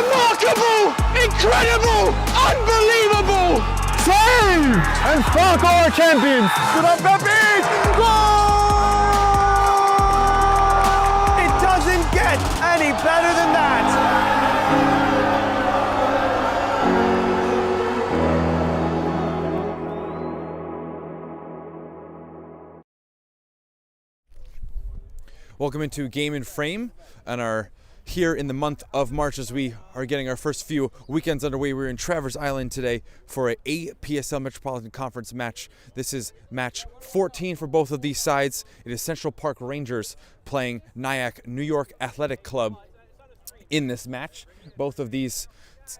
Remarkable! Incredible! Unbelievable! Save! And Spark are champions! Good up, Pepe! Goal! It doesn't get any better than that! Welcome into Game and Frame and our here in the month of March as we are getting our first few weekends underway. We're in Travers Island today for a APSL Metropolitan Conference match. This is match 14 for both of these sides. It is Central Park Rangers playing Nyack New York Athletic Club in this match. Both of these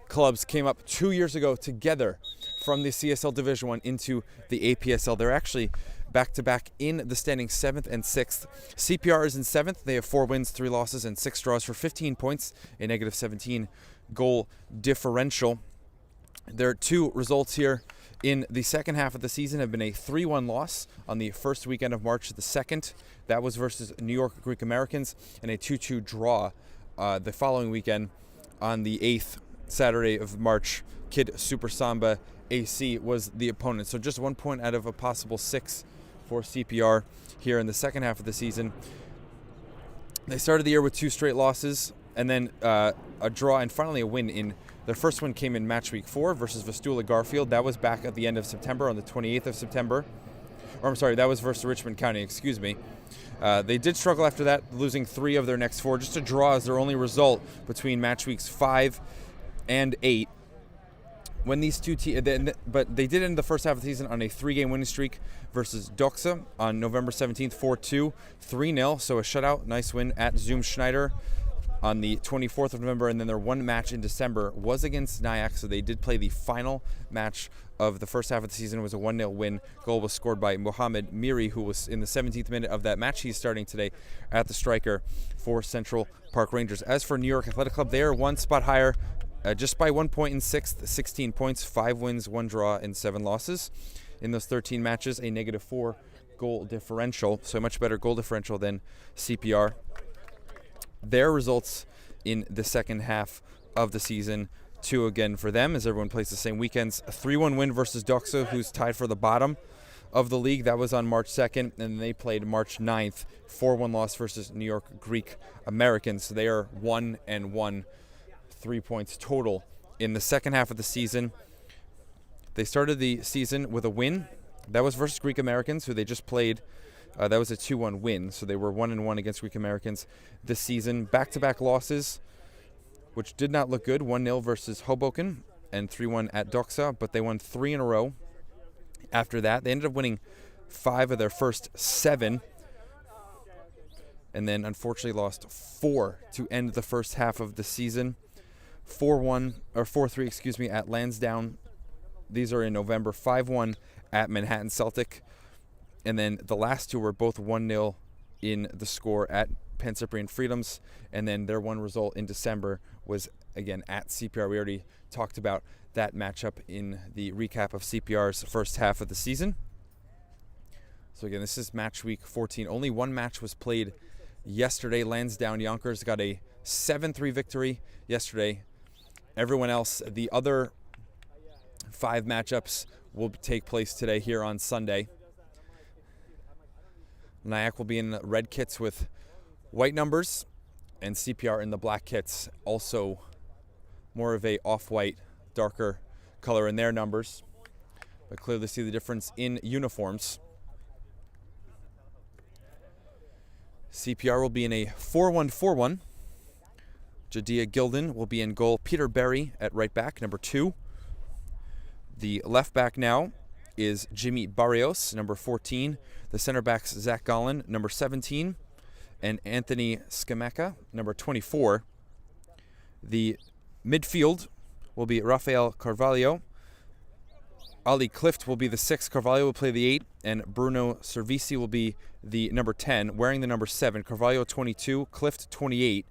clubs came up 2 years ago together from the CSL Division 1 into the APSL. They're actually back-to-back in the standings 7th and 6th. CPR is in 7th. They have 4 wins, 3 losses, and 6 draws for 15 points, a negative 17 goal differential. Their 2 results here in the second half of the season have been a 3-1 loss on the first weekend of March the 2nd. That was versus New York Greek Americans, and a 2-2 draw the following weekend on the 8th Saturday of March. Kid Super Samba AC was the opponent. So just 1 point out of a possible 6 for CPR here in the second half of the season. They started the year with 2 straight losses and then a draw and finally a win. In their first one came in match week 4 versus Vistula Garfield. That was back at the end of September on the 28th of September. Or I'm sorry, that was versus Richmond County, excuse me. They did struggle after that, losing 3 of their next 4. Just a draw is their only result between match weeks 5 and 8. When these two teams, but they did end the first half of the season on a 3-game winning streak versus Doxa on November 17th, 4-2, 3-0, so a shutout, nice win at Zoom Schneider on the 24th of November, and then their one match in December was against Nyack, so they did play the final match of the first half of the season. It was a 1-0 win. Goal was scored by Mohamed Miri, who was in the 17th minute of that match. He's starting today at the striker for Central Park Rangers. As for New York Athletic Club, they are 1 spot higher, just by 1 point in 6th, 16 points, 5 wins, 1 draw, and 7 losses. In those 13 matches, a negative 4 goal differential, so a much better goal differential than CPR. Their results in the second half of the season, 2 again for them, as everyone plays the same weekends. A 3-1 win versus Doxa, who's tied for the bottom of the league. That was on March 2nd, and they played March 9th. 4-1 loss versus New York Greek Americans. So they are 1-1. 3 points total in the second half of the season. They started the season with a win. That was versus Greek Americans, who they just played. That was a 2-1 win, so they were 1-1 against Greek Americans this season. Back-to-back losses, which did not look good. 1-0 versus Hoboken and 3-1 at Doxa, but they won 3 in a row. After that, they ended up winning 5 of their first 7, and then unfortunately lost 4 to end the first half of the season. 4-3, excuse me, at Lansdowne. These are in November. 5-1 at Manhattan Celtic. And then the last 2 were both 1-0 in the score at Pan Cyprian Freedoms. And then their one result in December was, again, at CPR. We already talked about that matchup in the recap of CPR's first half of the season. So again, this is match week 14. Only one match was played yesterday. Lansdowne Yonkers got a 7-3 victory yesterday. Everyone else, the other 5 matchups will take place today here on Sunday. Nyack will be in red kits with white numbers, and CPR in the black kits, also more of a off-white, darker color in their numbers. But clearly see the difference in uniforms. CPR will be in a 4-1-4-1. Jadiah Gilden will be in goal. Peter Berry at right back, number 2. The left back now is Jimmy Barrios, number 14. The center backs, Zach Gollin, number 17. And Anthony Skameka, number 24. The midfield will be Rafael Carvalho. Ali Clift will be the 6. Carvalho will play the 8. And Bruno Servici will be the number 10, wearing the number 7. Carvalho 22, Clift 28.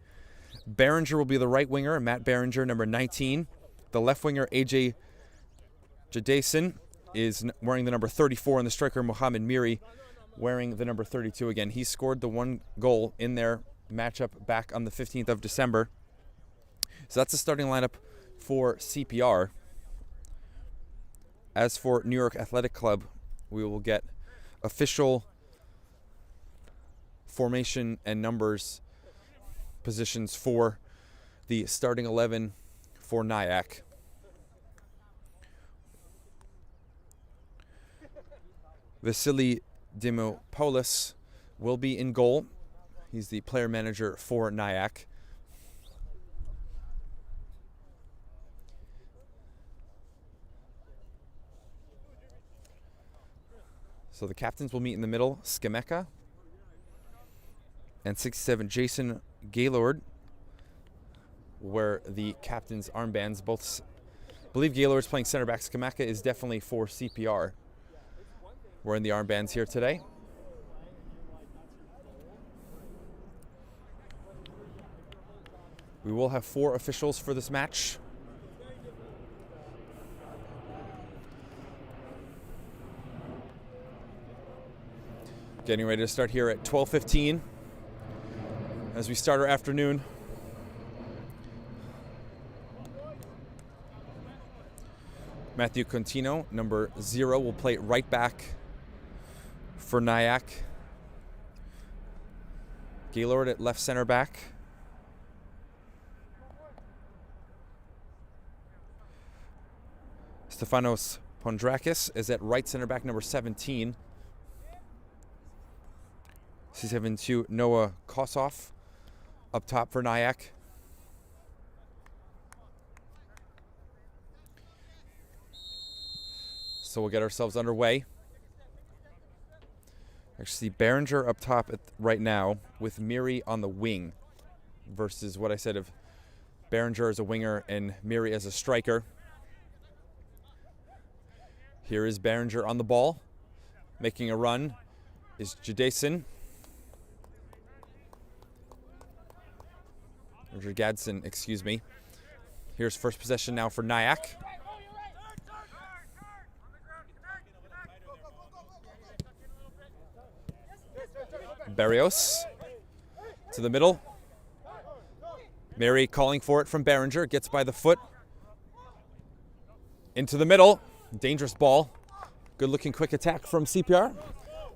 Behringer will be the right winger, Matt Behringer, number 19. The left winger, AJ Jadason, is wearing the number 34, and the striker, Mohamed Miri, wearing the number 32 again. He scored the 1 goal in their matchup back on the 15th of December. So that's the starting lineup for CPR. As for New York Athletic Club, we will get official formation and numbers positions for the starting 11 for Nyack. Vasily Dimopoulos will be in goal. He's the player manager for Nyack. So the captains will meet in the middle, Skemeka and 67 Jason Gaylord, where the captain's armbands both. I believe Gaylord's playing center back. Skemeka is definitely for CPR. Wearing the armbands here today. We will have 4 officials for this match. Getting ready to start here at 12:15 as we start our afternoon. Matthew Contino, number 0, will play right back for Nyack. Gaylord at left center back. Stefanos Pondrakis is at right center back, number 17. C72 Noah Kossoff up top for Nyack. So we'll get ourselves underway. Actually, Behringer up top right now with Miri on the wing versus what I said of Behringer as a winger and Miri as a striker. Here is Behringer on the ball. Making a run is Jadason. Roger Gadsden, excuse me. Here's first possession now for Nyack. Barrios to the middle. Mary calling for it from Behringer. Gets by the foot. Into the middle. Dangerous ball. Good looking quick attack from CPR.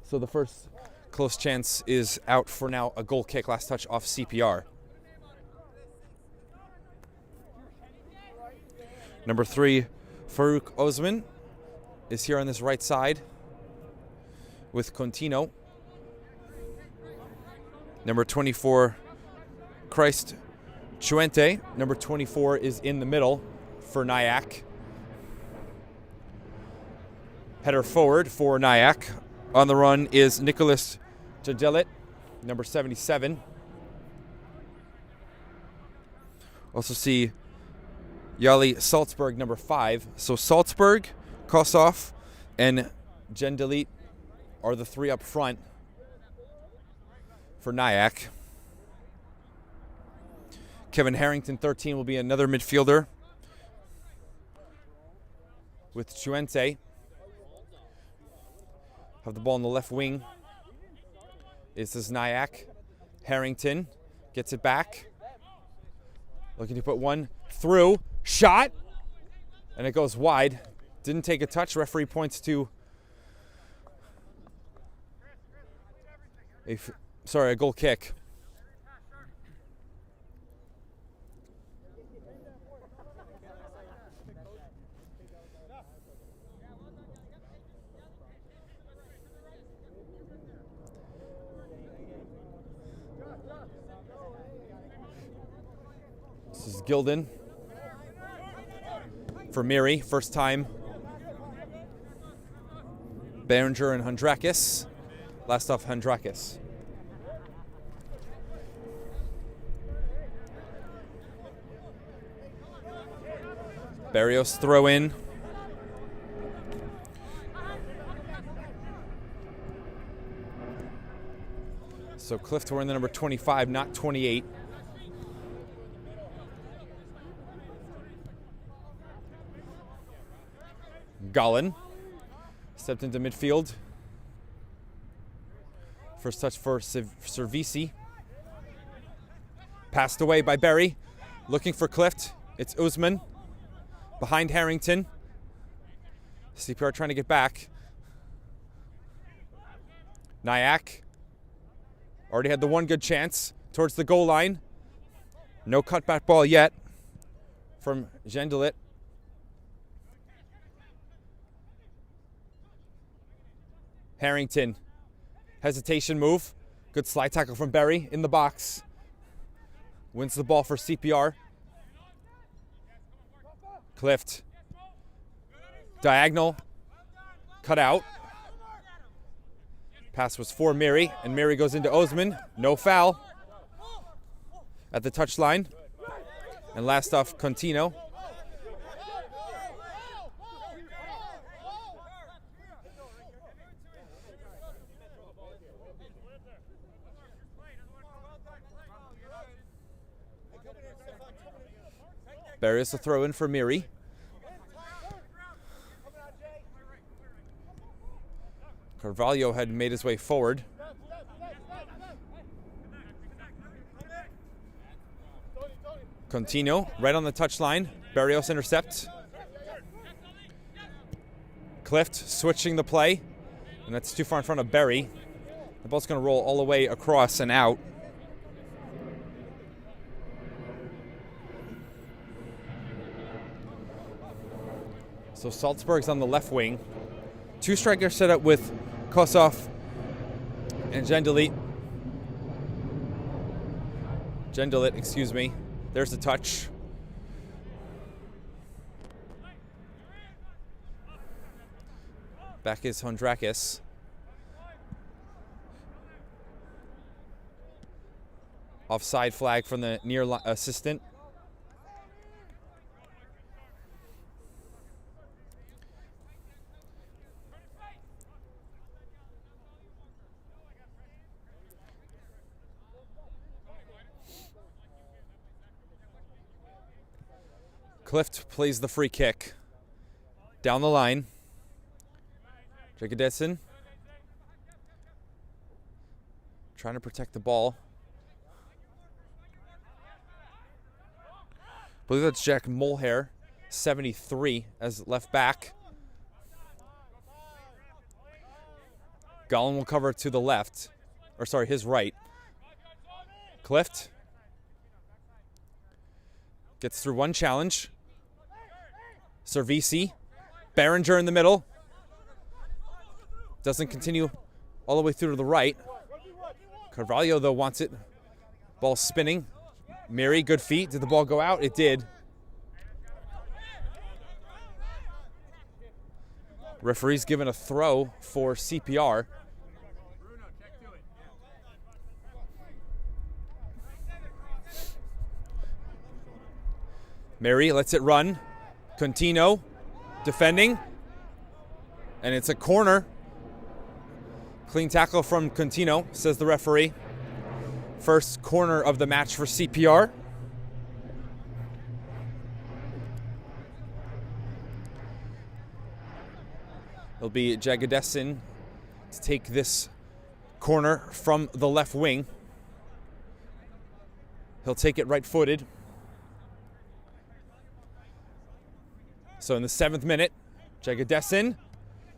So the first close chance is out for now. A goal kick. Last touch off CPR. Number 3, Farouk Osman is here on this right side with Contino. Number 24, Christ Chuente. Number 24 is in the middle for Nyack. Header forward for Nyack. On the run is Nicholas Jadelit, number 77. Also see Yali Salzburg, number 5. So Salzburg, Kossoff, and Jendelit are the 3 up front for Nyack. Kevin Harrington, 13, will be another midfielder with Chuente. Have the ball on the left wing. This is Nyack. Harrington gets it back. Looking to put one through. Shot. And it goes wide. Didn't take a touch. Referee points to a goal kick. This is Gilden for Miri, first time. Behringer and Handrakis. Last off, Handrakis. Barrios throw in. So Clift wearing the number 25, not 28. Gallen stepped into midfield. First touch for Servici. Passed away by Berry. Looking for Clift. It's Usman. Behind Harrington. CPR trying to get back. Nyack. Already had the one good chance towards the goal line. No cutback ball yet from Gendelit. Harrington. Hesitation move. Good slide tackle from Berry in the box. Wins the ball for CPR. Clift. Diagonal. Cut out. Pass was for Miri, and Miri goes into Osman. No foul at the touchline. And last off, Contino. Barrios to throw in for Miri. Carvalho had made his way forward. Contino right on the touchline. Barrios intercept. Clift switching the play, and that's too far in front of Berry. The ball's going to roll all the way across and out. So Salzburg's on the left wing. Two strikers set up with Kosov and Gendelit. Gendelit, excuse me. There's the touch. Back is Hondrakis. Offside flag from the near assistant. Clift plays the free kick. Down the line. Jagodetsin trying to protect the ball. I believe that's Jack Mulhair, 73, as left back. Gollin will cover to the left. Or sorry, his right. Clift gets through one challenge. Servici. Berenger in the middle. Doesn't continue all the way through to the right. Carvalho, though, wants it. Ball spinning. Miri, good feet. Did the ball go out? It did. Referee's given a throw for CPR. Miri lets it run. Contino defending. And it's a corner. Clean tackle from Contino, says the referee. First corner of the match for CPR. It'll be Jagodetsin to take this corner from the left wing. He'll take it right-footed. So in the 7th minute, Jagodetsin,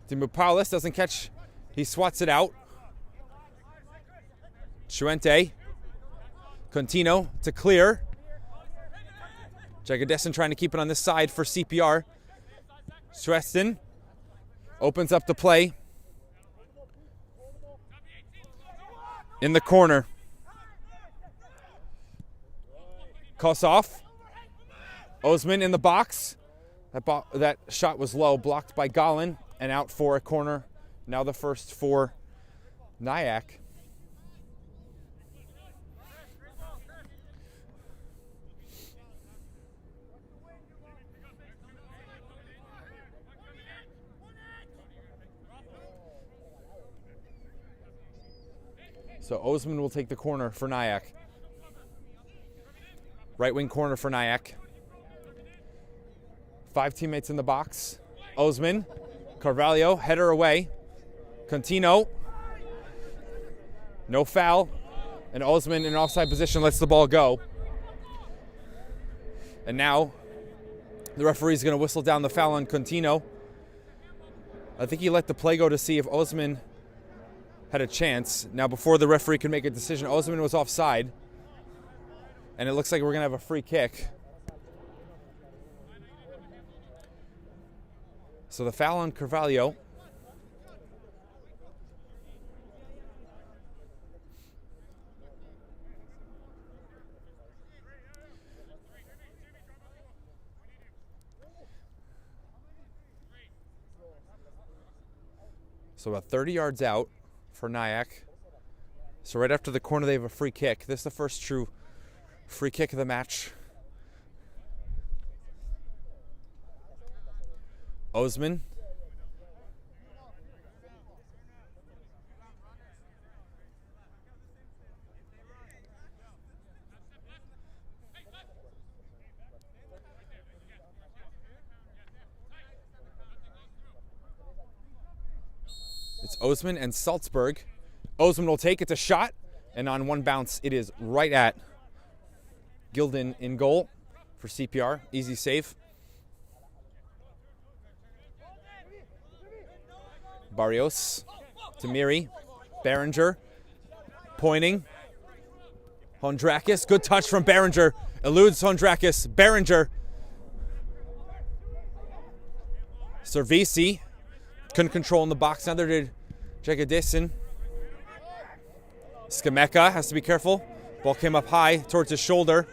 Dimopoulos doesn't catch, he swats it out. Chuente, Contino to clear. Jagodetsin trying to keep it on this side for CPR. Schweston opens up the play. In the corner. Kosov. Osman in the box. That shot was low, blocked by Gollin, and out for a corner. Now the first for Nyack. So Osman will take the corner for Nyack. Right wing corner for Nyack. 5 teammates in the box. Osman, Carvalho, header away. Contino. No foul. And Osman in offside position lets the ball go. And now the referee's going to whistle down the foul on Contino. I think he let the play go to see if Osman had a chance. Now, before the referee could make a decision, Osman was offside. And it looks like we're going to have a free kick. So the foul on Carvalho. So about 30 yards out for Nyack. So right after the corner, they have a free kick. This is the first true free kick of the match. Osman. It's Osman and Salzburg. Osman will take it, a shot, and on one bounce, it is right at Gilden in goal for CPR. Easy save. Barrios to Miri. Berenger pointing. Hondrakis, good touch from Berenger. Eludes Hondrakis. Berenger. Servici couldn't control in the box. Neither did Jagadesin. Skameka has to be careful. Ball came up high towards his shoulder.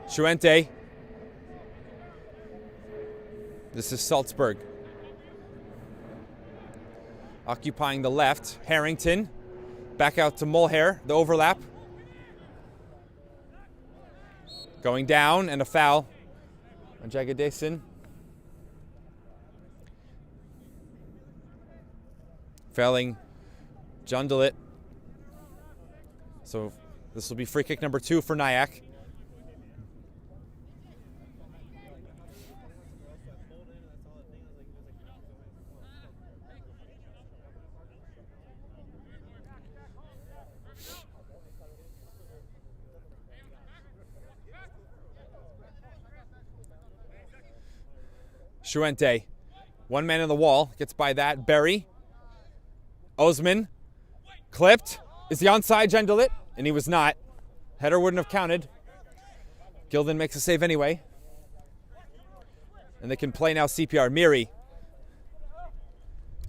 Chuente. This is Salzburg. Occupying the left. Harrington. Back out to Mulhair. The overlap. Going down and a foul on Jagadesin. Fouling Jundelit. So this will be free kick number 2 for Nyack. Chuente, one man in the wall, gets by that. Berry. Osman, clipped. Is he onside, Jundelit? And he was not. Header wouldn't have counted. Gilden makes a save anyway. And they can play now CPR. Miri.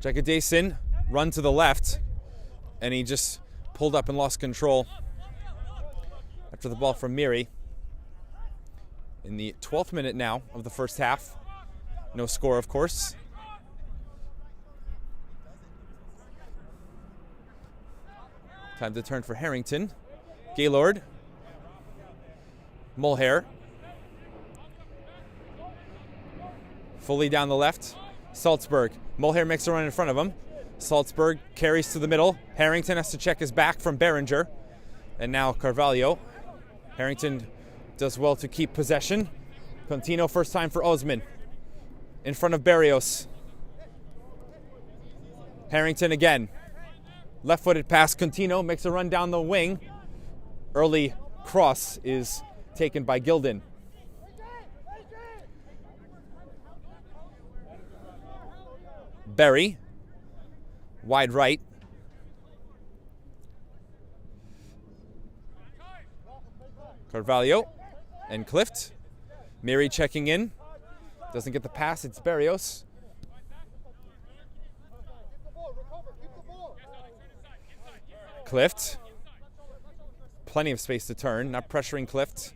Jagadesin, run to the left. And he just pulled up and lost control after the ball from Miri. In the 12th minute now of the first half. No score, of course. Time to turn for Harrington. Gaylord. Mulhair. Fully down the left. Salzburg. Mulhair makes a run in front of him. Salzburg carries to the middle. Harrington has to check his back from Berenger. And now Carvalho. Harrington does well to keep possession. Contino, first time for Osman. In front of Barrios. Harrington again. Left-footed pass. Contino makes a run down the wing. Early cross is taken by Gilden. Berry. Wide right. Carvalho and Clift. Miri checking in. Doesn't get the pass. It's Barrios. Clift. Plenty of space to turn. Not pressuring Clift.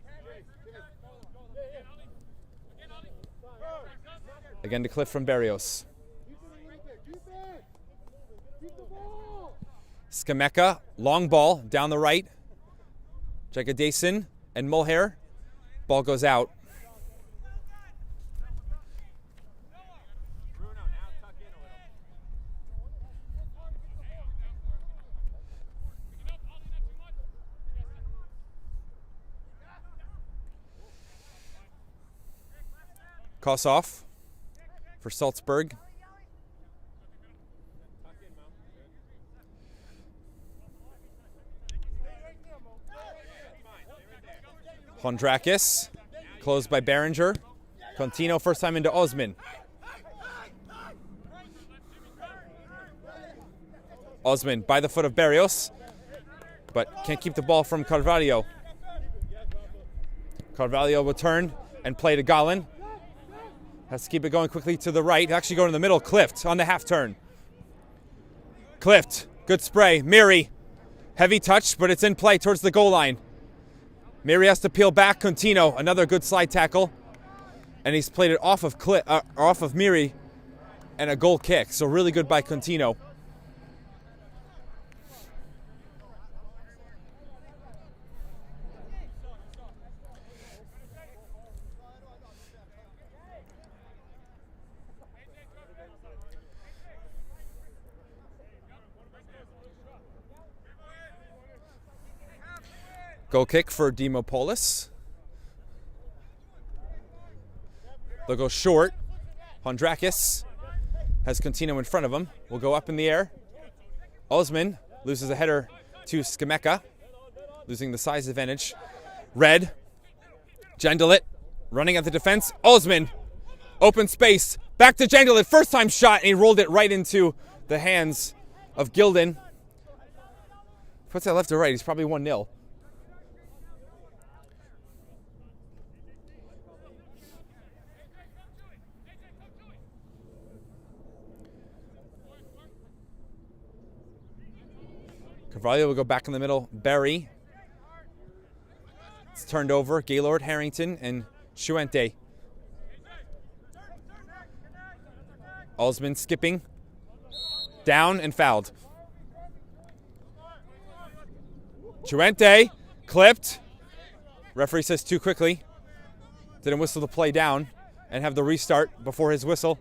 Again to Clift from Barrios. Skameka. Long ball down the right. Jagadesin and Mulhair. Ball goes out. Kossoff for Salzburg. Hondrakis. Closed by Berenger. Contino first time into Osman. Osman by the foot of Barrios, but can't keep the ball from Carvalho. Carvalho will turn and play to Gallin. Has to keep it going quickly to the right. Actually going to the middle. Clift on the half turn. Clift, good spray. Miri, heavy touch, but it's in play towards the goal line. Miri has to peel back. Contino, another good slide tackle. And he's played it off of Miri and a goal kick. So really good by Contino. Goal kick for Dimopoulos. They'll go short. Hondrakis has Contino in front of him. Will go up in the air. Osman loses a header to Skemeka, losing the size advantage. Red. Jendelit running at the defense. Osman, open space. Back to Jendelit. First time shot, and he rolled it right into the hands of Gilden. Puts that left to right. He's probably 1-0. Carvalho will go back in the middle. Barry. It's turned over. Gaylord, Harrington, and Chuente. Osman skipping. Down and fouled. Chuente clipped. Referee says too quickly. Didn't whistle the play down and have the restart before his whistle.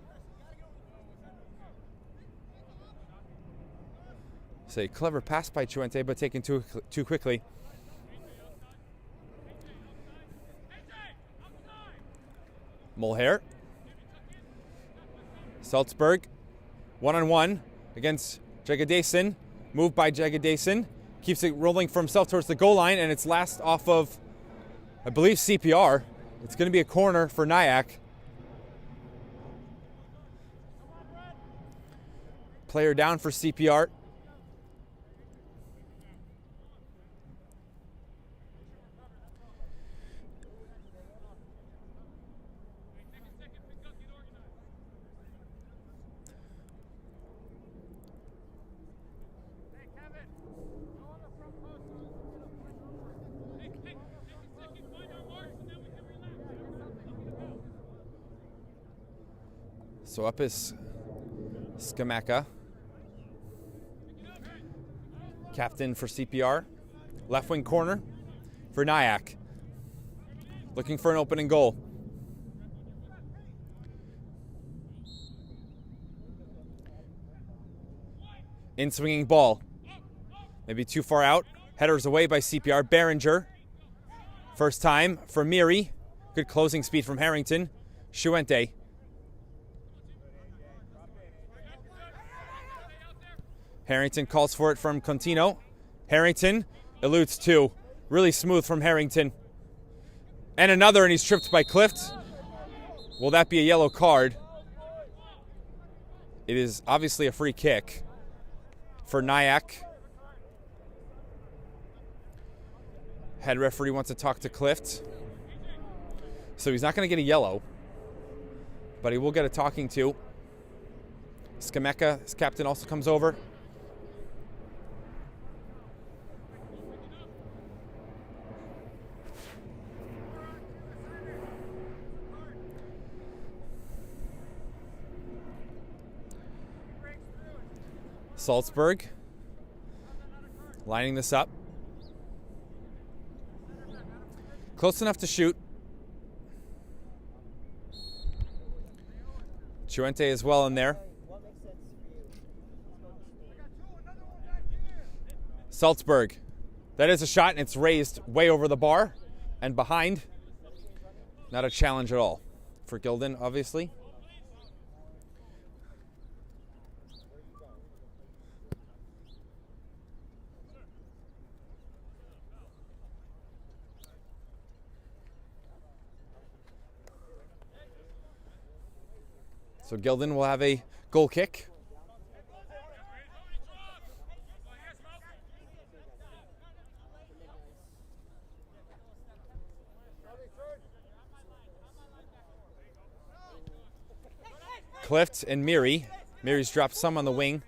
So a clever pass by Chuente, but taken too quickly. Mulher. Salzburg, 1-on-1 against Jagadeson. Moved by Jagadeson. Keeps it rolling for himself towards the goal line, and it's last off of, I believe, CPR. It's going to be a corner for Nyack. Player down for CPR. So up is Skemeka, captain for CPR. Left wing corner for Nyack. Looking for an opening goal. In swinging ball. Maybe too far out. Headers away by CPR. Berenger. First time for Miri. Good closing speed from Harrington. Chuente. Harrington calls for it from Contino. Harrington eludes two. Really smooth from Harrington. And another, and he's tripped by Clift. Will that be a yellow card? It is obviously a free kick for Nyack. Head referee wants to talk to Clift. So he's not going to get a yellow, but he will get a talking to. Skemeka, his captain, also comes over. Salzburg lining this up. Close enough to shoot. Chuente as well in there. Salzburg. That is a shot, and it's raised way over the bar and behind. Not a challenge at all for Gilden, obviously. So Gilden will have a goal kick. Clift and Miri. Miri's dropped some on the wing.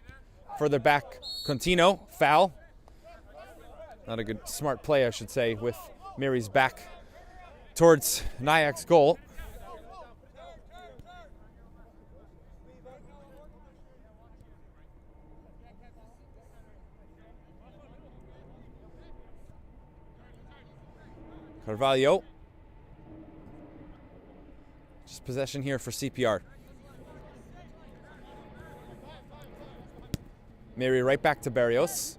Further back, Contino, foul. Not a good, smart play, I should say, with Miri's back towards Nyak's goal. Carvalho. Just possession here for CPR. Miri right back to Barrios.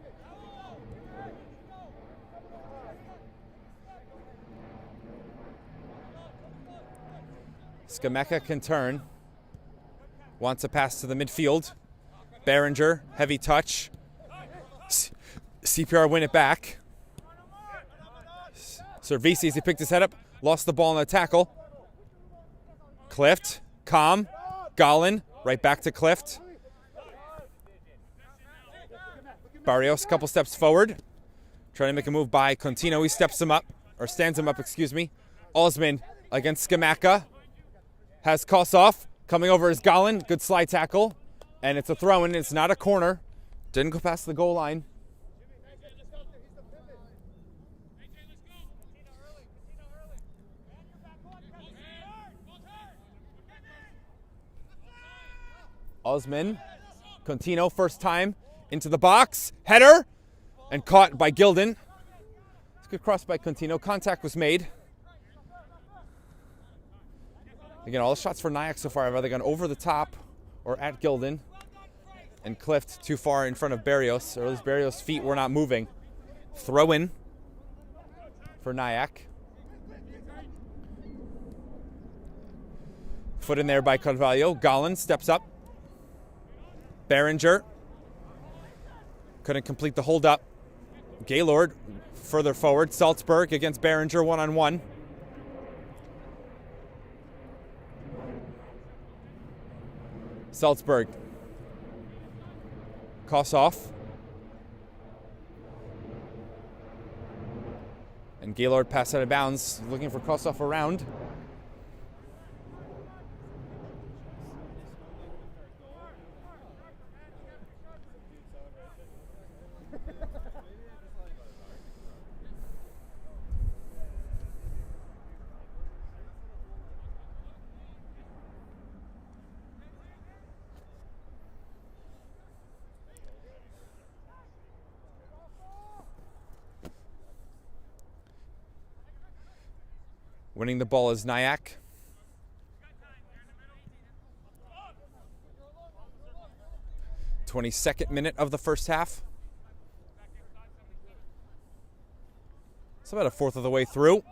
Skameka can turn. Wants a pass to the midfield. Behringer, heavy touch. CPR win it back. Services, he picked his head up, lost the ball in the tackle. Clift, calm. Gollin, right back to Clift. Barrios, a couple steps forward. Trying to make a move by Contino. He steps him up, or stands him up, excuse me. Osman against Skamaka. Has Kossoff. Coming over is Gollin. Good slide tackle. And it's a throw-in. It's not a corner. Didn't go past the goal line. Osman. Contino, first time. Into the box, header, and caught by Gilden. It's a good cross by Contino. Contact was made. Again, all the shots for Nyack so far have either gone over the top or at Gilden. And Clift too far in front of Barrios, or at least Barrios' feet were not moving. Throw in for Nyack. Foot in there by Carvalho. Gollin steps up. Behringer. Couldn't complete the hold-up. Gaylord further forward. Salzburg against Behringer one-on-one. Salzburg. Kossoff. And Gaylord passed out of bounds, looking for Kossoff around. Winning the ball is Nyack. (22nd minute of the first half. It's about a fourth of the way through.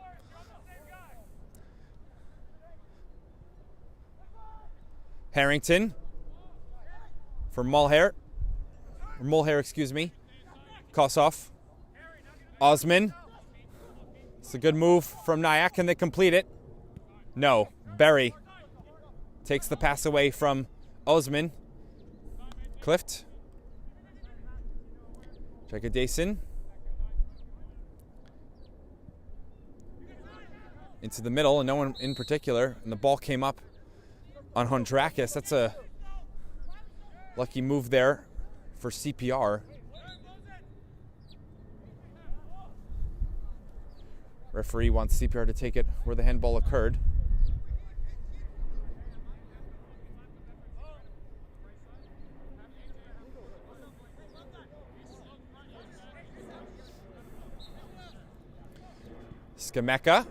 Harrington for Mulher. Excuse me. Kossoff. Osman. It's a good move from Nyack. Can they complete it? No. Berry takes the pass away from Osman. Clift. Jekadason. Into the middle, and no one in particular. And the ball came up on Hondrakis. That's a lucky move there for CPR. Referee wants CPR to take it where the handball occurred. Skameka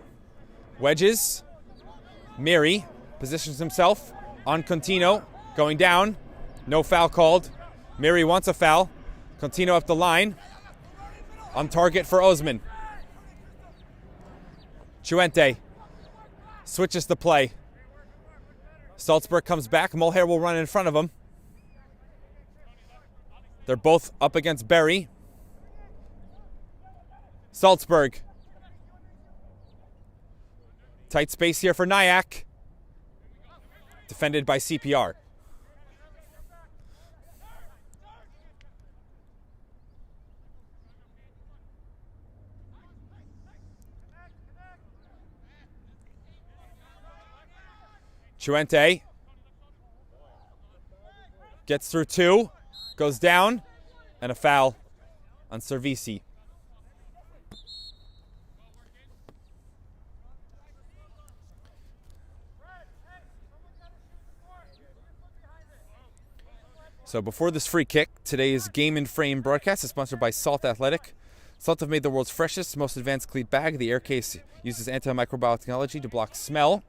wedges. Miri positions himself on Contino, going down. No foul called. Miri wants a foul. Contino up the line. On target for Osman. Chuente switches the play. Salzburg comes back. Mulher will run in front of him. They're both up against Berry. Salzburg. Tight space here for Nyack. Defended by CPR. Chuente gets through 2, goes down, and a foul on Servisi. So before this free kick, today's Game in Frame broadcast is sponsored by Salt Athletic. Salt have made the world's freshest, most advanced cleat bag. The air case uses antimicrobial technology to block smell,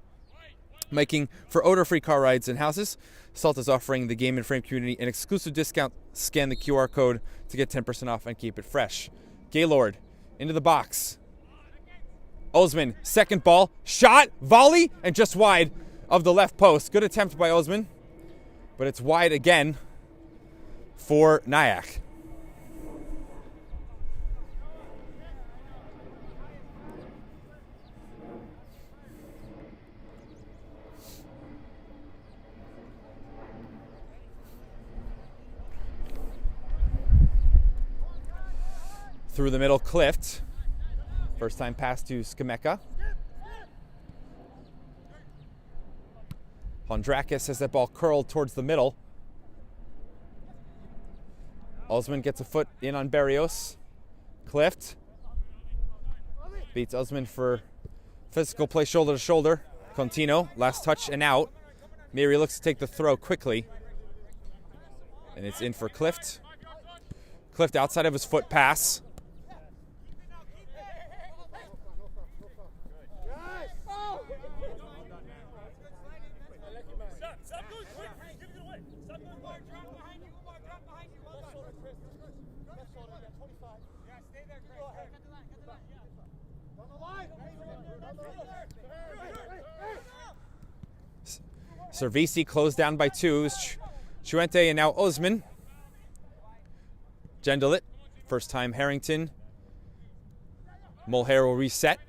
making for odor-free car rides and houses. Salt is offering the Game in Frame community an exclusive discount. Scan the QR code to get 10% off and keep it fresh. Gaylord into the box. Osman, second ball, shot, volley, and just wide of the left post. Good attempt by Osman, but it's wide again for Nyack. Through the middle, Clift. First time pass to Skemeka. Hondrakis has that ball curled towards the middle. Osman gets a foot in on Barrios. Clift beats Osman for physical play shoulder to shoulder. Contino, last touch and out. Miri looks to take the throw quickly. And it's in for Clift. Clift outside of his foot pass. Servisi closed down by 2. Chuente and now Osman. Gendelit. First time Harrington. Mulher will reset.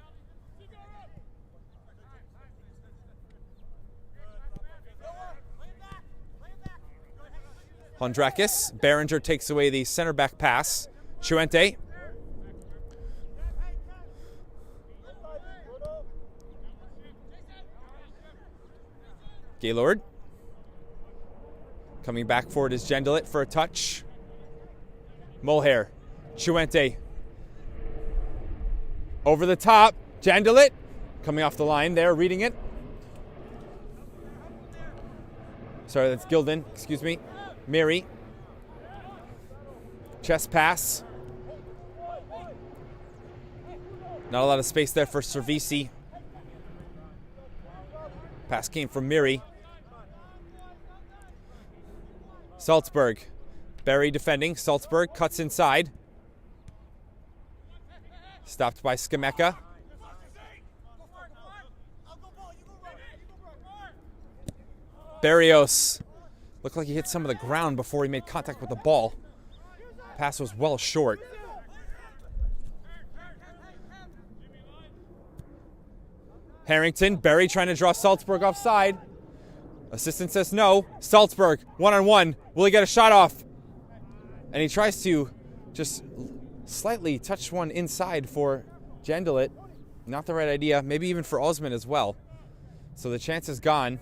Hondrakis. Behringer takes away the center back pass. Chuente. Gaylord. Coming back forward is Gendelit for a touch. Mulher. Chuente. Over the top. Gendelit. Coming off the line there, reading it. Sorry, that's Gilden. Excuse me. Miri. Chest pass. Not a lot of space there for Servisi. Pass came from Miri. Salzburg. Barry defending. Salzburg cuts inside. Stopped by Skemeka. Barrios. Looked like he hit some of the ground before he made contact with the ball. Pass was well short. Harrington. Barry trying to draw Salzburg offside. Assistant says no. Salzburg, one-on-one. Will he get a shot off? And he tries to just slightly touch one inside for Gendelit. Not the right idea. Maybe even for Osman as well. So the chance is gone.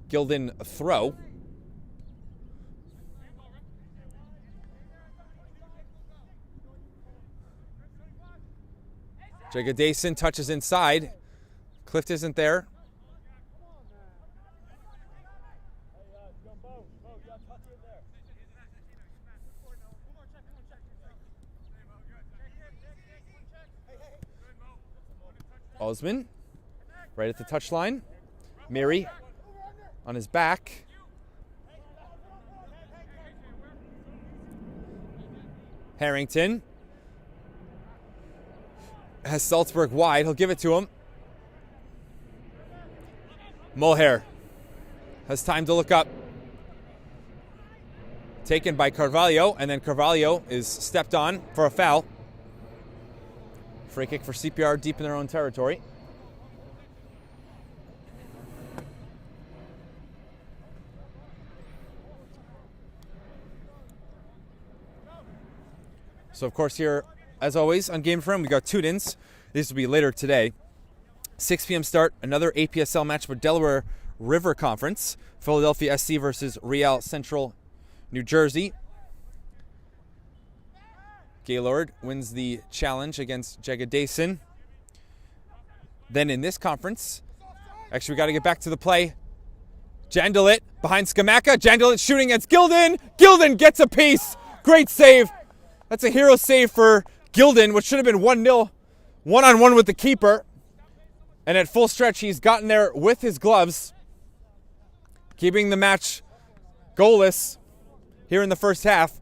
Gilden a throw. Jagadason touches inside. Clift isn't there. Osman, right at the touchline. Miri on his back. Harrington has Salzburg wide. He'll give it to him. Mulher has time to look up. Taken by Carvalho, and then Carvalho is stepped on for a foul. Free kick for CPR deep in their own territory. So, of course, here as always, on Game Frame, we got tune-ins. This will be later today. 6 p.m. start, another APSL match for Delaware River Conference. Philadelphia SC versus Real Central New Jersey. Gaylord wins the challenge against Jagadeson. Then in this conference, actually we got to get back to the play. Jandalit behind Skamaka. Jandalit shooting against Gilden. Gilden gets a piece. Great save. That's a hero save for Gilden, which should have been 1-0. One-on-one with the keeper. And at full stretch, he's gotten there with his gloves, keeping the match goalless here in the first half.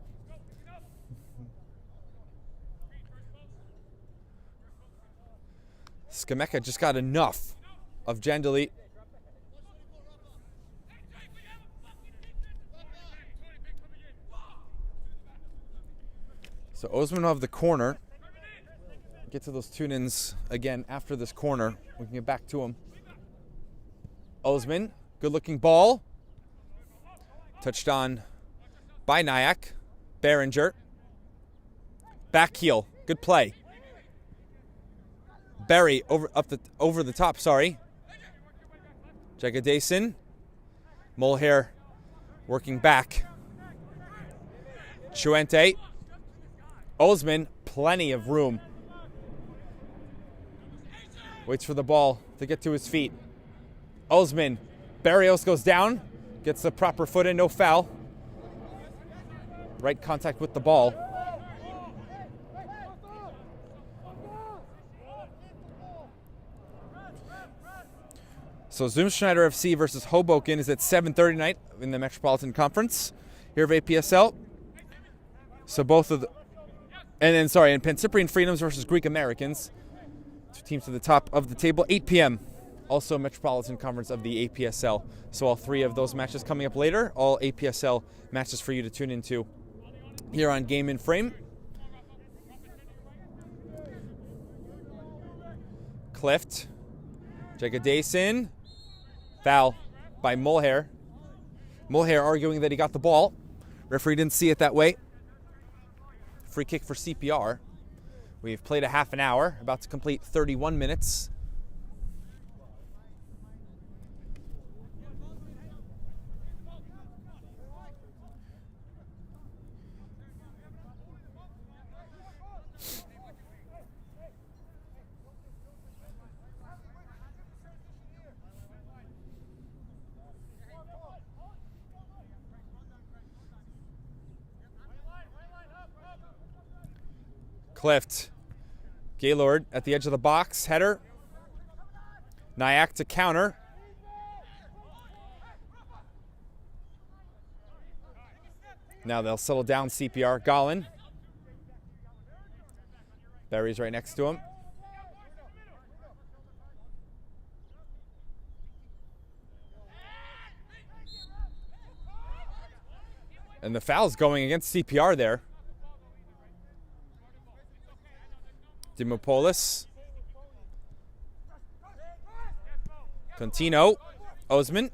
Skameka just got enough of Jandalit. So Osman will have the corner. Get to those tune-ins again after this corner. We can get back to him. Osman, good-looking ball. Touched on by Nyack. Behringer. Back heel. Good play. Barry over the top, sorry. Jagadeson. Mulhair working back. Chuente. Osman, plenty of room. Waits for the ball to get to his feet. Osman. Barrios goes down. Gets the proper foot in, no foul. Right contact with the ball. So Zoomschneider FC versus Hoboken is at 7:30 tonight in the Metropolitan Conference here of APSL. So both of the... And Pancyprian Freedoms versus Greek Americans. Two teams to the top of the table. 8 p.m. Also Metropolitan Conference of the APSL. So all three of those matches coming up later. All APSL matches for you to tune into here on Game in Frame. Clift. Jagadeson. Foul by Mulhair. Mulhair arguing that he got the ball. Referee didn't see it that way. Free kick for CPR. We've played a half an hour, about to complete 31 minutes. Clift. Gaylord at the edge of the box. Header. Nyack to counter. Now they'll settle down CPR. Gollin. Barry's right next to him. And the foul's going against CPR there. Dimopoulos. Contino. Osman.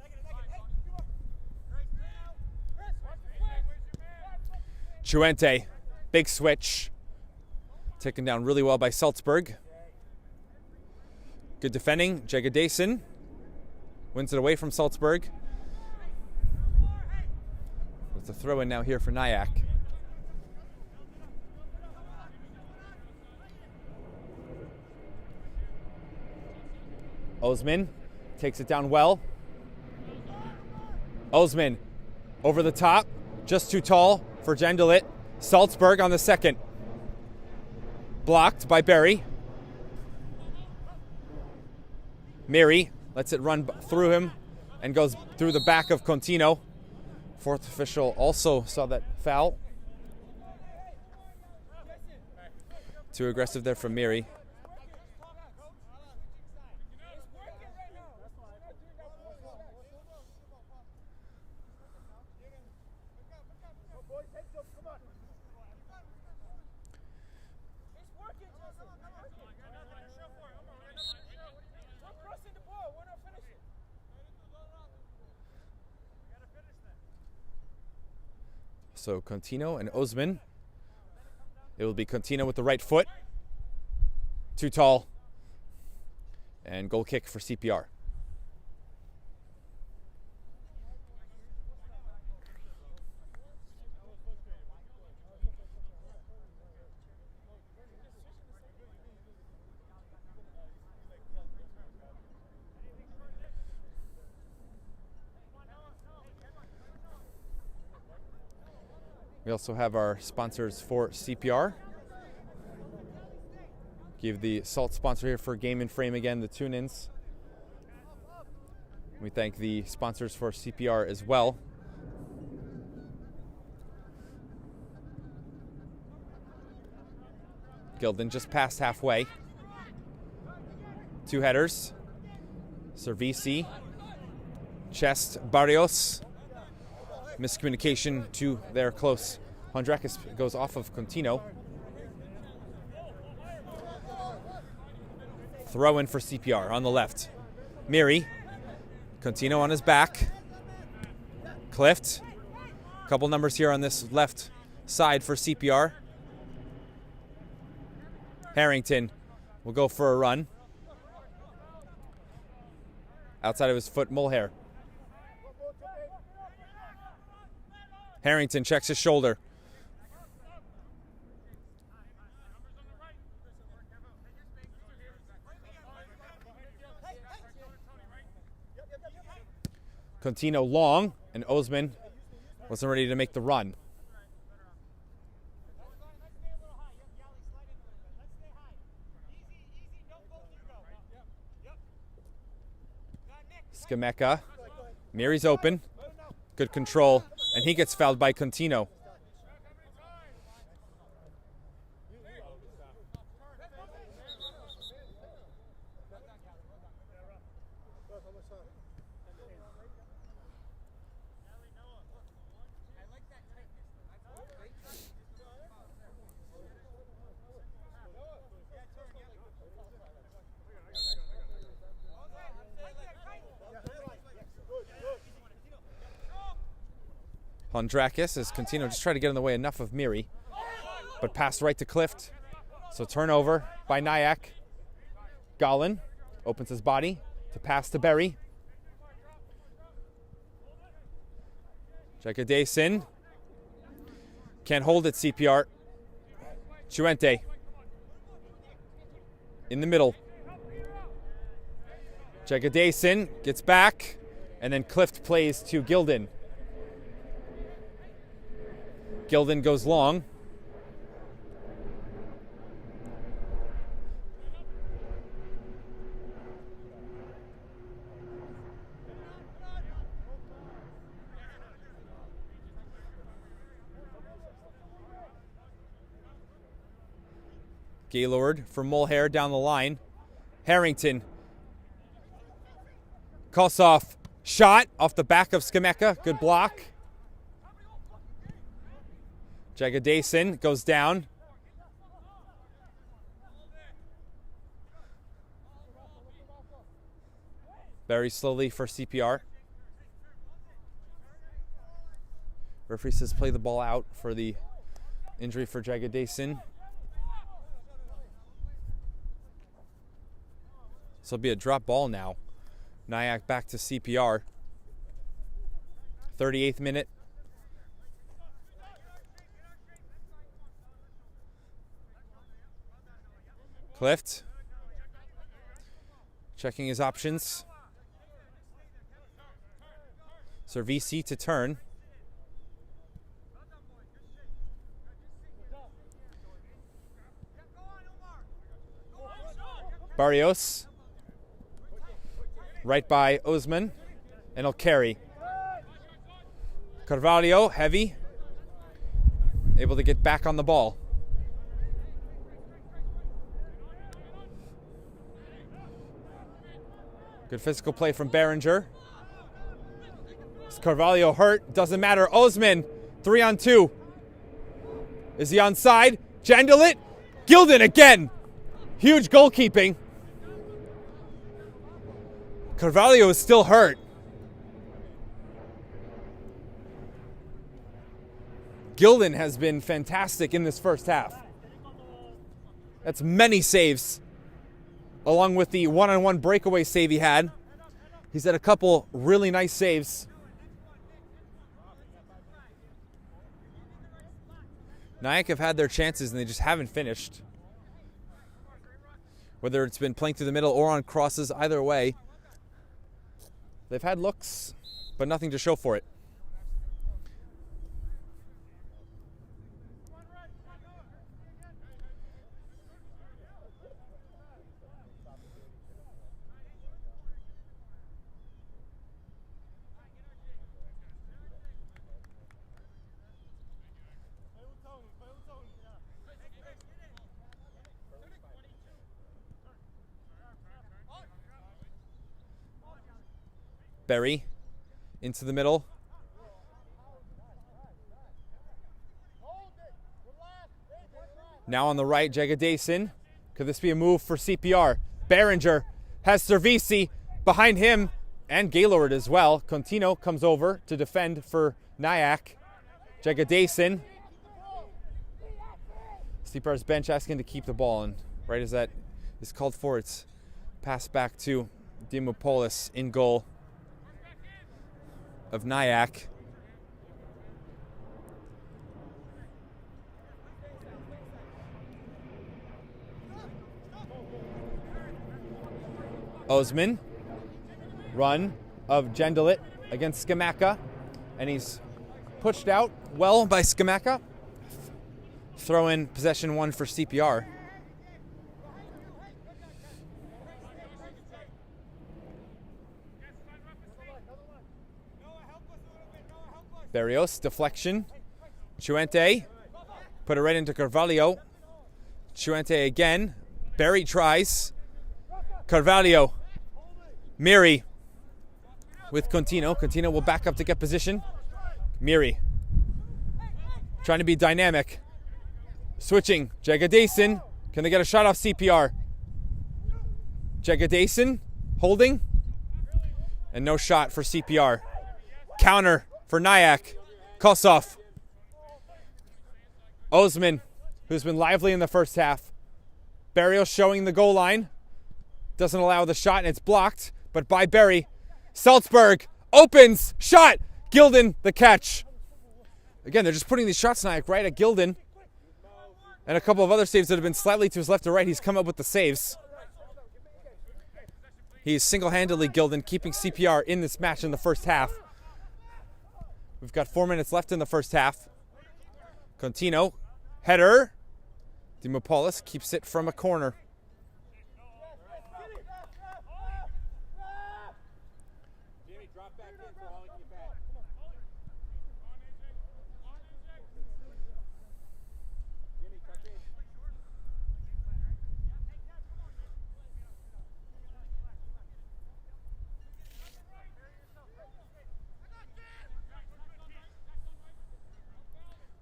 Chuente. Big switch. Taken down really well by Salzburg. Good defending. Jagadeson wins it away from Salzburg. It's a throw in now here for Nyack. Osman takes it down well. Osman over the top, just too tall for Jandalit. Salzburg on the second. Blocked by Barry. Miri lets it run through him and goes through the back of Contino. Fourth official also saw that foul. Too aggressive there from Miri. So Contino and Osman It will be Contino with the right foot. Too tall. And goal kick for CPR. We also have our sponsors for CPR. Give the salt sponsor here for Game and Frame again, the tune-ins. We thank the sponsors for CPR as well. Gilden just past halfway. 2 headers. Servici. Chest, Barrios. Miscommunication to their close. Hondrakis goes off of Contino. Throw in for CPR on the left. Miri. Contino on his back. Clift. Couple numbers here on this left side for CPR. Harrington will go for a run. Outside of his foot, Mulhair. Harrington checks his shoulder. Contino long, and Osman wasn't ready to make the run. Skameka. Miri's open. Good control. And he gets fouled by Contino. Hondrakis as Contino just tried to get in the way enough of Miri, but passed right to Clift. So turnover by Nyack. Gollin opens his body to pass to Berry. Jagadesin can't hold it, CPR. Chuente in the middle. Jagadesin gets back, and then Clift plays to Gilden. Gilden goes long. Gaylord for Mulhair down the line. Harrington. Kossoff shot off the back of Skameka. Good block. Jagadesin goes down. Very slowly for CPR. Referee says play the ball out for the injury for Jagadesin. So it'll be a drop ball now. Nyack back to CPR. 38th minute. Clift. Checking his options. Servici to turn. Barrios. Right by Osman. And he'll carry. Carvalho, heavy. Able to get back on the ball. Good physical play from Behringer. Is Carvalho hurt? Doesn't matter. Osman, 3-on-2. Is he onside? Jandelit. Gilden again. Huge goalkeeping. Carvalho is still hurt. Gilden has been fantastic in this first half. That's many saves. Along with the one-on-one breakaway save he had. He's had a couple really nice saves. Nyack have had their chances and they just haven't finished. Whether it's been playing through the middle or on crosses, either way. They've had looks, but nothing to show for it. Berry into the middle. Now on the right, Jagadason. Could this be a move for CPR? Behringer has Cervisi behind him and Gaylord as well. Contino comes over to defend for Nyack. Jagadason. CPR's bench asking to keep the ball, and right as that is called for, it's passed back to Dimopoulos in goal of Nyack. Osman, run of Gendelit against Skamaka, and he's pushed out well by Skamaka. Throw in possession one for CPR. Barrios, deflection. Chuente, put it right into Carvalho. Chuente again. Barry tries. Carvalho. Miri with Contino. Contino will back up to get position. Miri trying to be dynamic. Switching. Jagadason. Can they get a shot off CPR? Jagadason holding. And no shot for CPR. Counter for Nyack. Kosov. Osman, who's been lively in the first half. Barrios showing the goal line. Doesn't allow the shot, and it's blocked, but by Berry. Salzburg opens. Shot. Gilden, the catch. Again, they're just putting these shots, Nyack, right at Gilden. And a couple of other saves that have been slightly to his left or right. He's come up with the saves. He's single-handedly, Gilden, keeping CPR in this match in the first half. We've got 4 minutes left in the first half. Contino, header. Dimopoulos keeps it from a corner.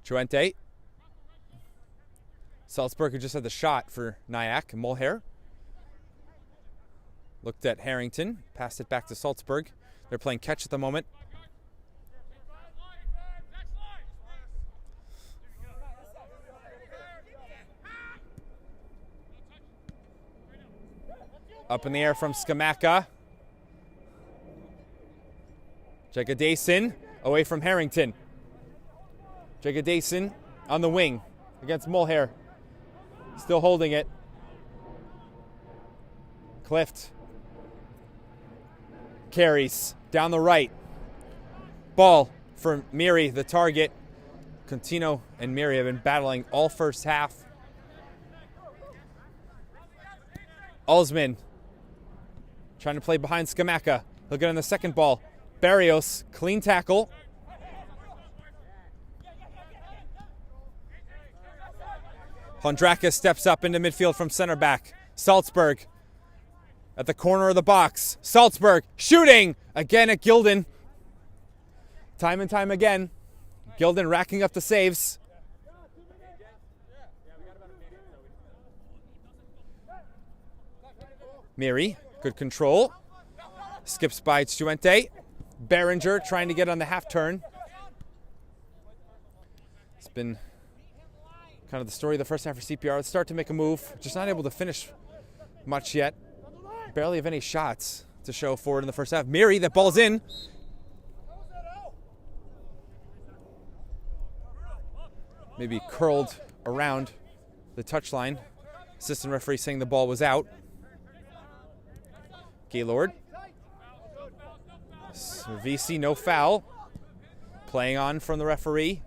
Chuente. Salzburg, who just had the shot for Nyack. Mulher looked at Harrington, passed it back to Salzburg. They're playing catch at the moment. Up in the air from Skamaka. Jagadason away from Harrington. Jagadason on the wing against Mulher. Still holding it. Clift. Carries down the right. Ball for Miri, the target. Contino and Miri have been battling all first half. Osman trying to play behind Skamaka. He'll get on the second ball. Barrios, clean tackle. Hondrakis steps up into midfield from center back. Salzburg at the corner of the box. Salzburg shooting again at Gilden. Time and time again. Gilden racking up the saves. Miri, good control. Skips by Chuente. Behringer trying to get on the half turn. It's been Kind of the story of the first half for CPR. Let's start to make a move. Just not able to finish much yet. Barely have any shots to show for it in the first half. Miri, that ball's in. Maybe curled around the touchline. Assistant referee saying the ball was out. Gaylord. VC, no foul. Playing on from the referee.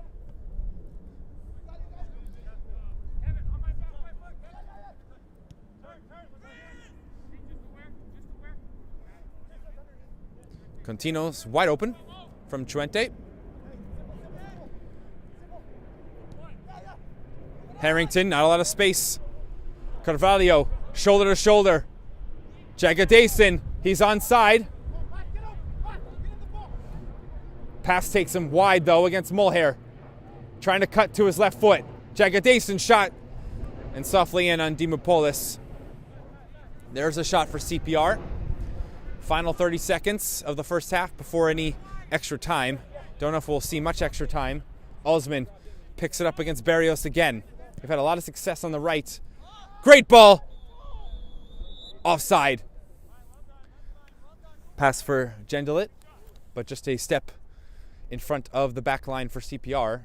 Contino's wide open from Chuente. Harrington, not a lot of space. Carvalho, shoulder to shoulder. Jagadeson, he's onside. Pass takes him wide though against Mulhair. Trying to cut to his left foot. Jagadeson shot and softly in on Dimopoulos. There's a shot for CPR. Final 30 seconds of the first half before any extra time. Don't know if we'll see much extra time. Osman picks it up against Barrios again. They've had a lot of success on the right. Great ball. Offside. Pass for Gendelit, but just a step in front of the back line for CPR.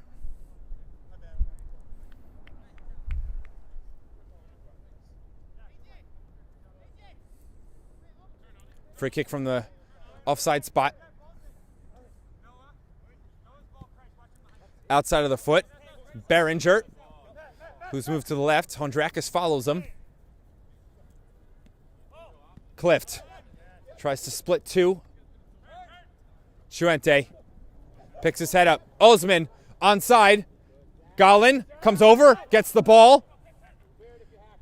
Free kick from the offside spot. Outside of the foot. Behringer, who's moved to the left. Hondrakis follows him. Clift tries to split two. Chuente picks his head up. Osman onside. Galin comes over, gets the ball.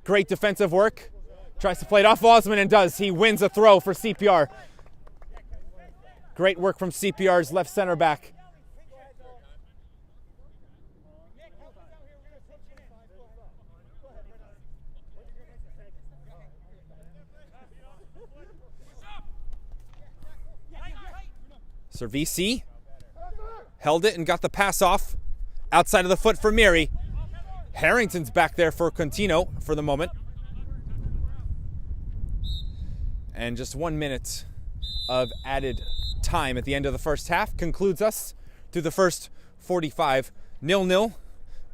Great defensive work. Tries to play it off Osman and does. He wins a throw for CPR. Great work from CPR's left center back. Servici held it and got the pass off. Outside of the foot for Miri. Harrington's back there for Contino for the moment. And just 1 minute of added time at the end of the first half concludes us through the first 45. 0-0.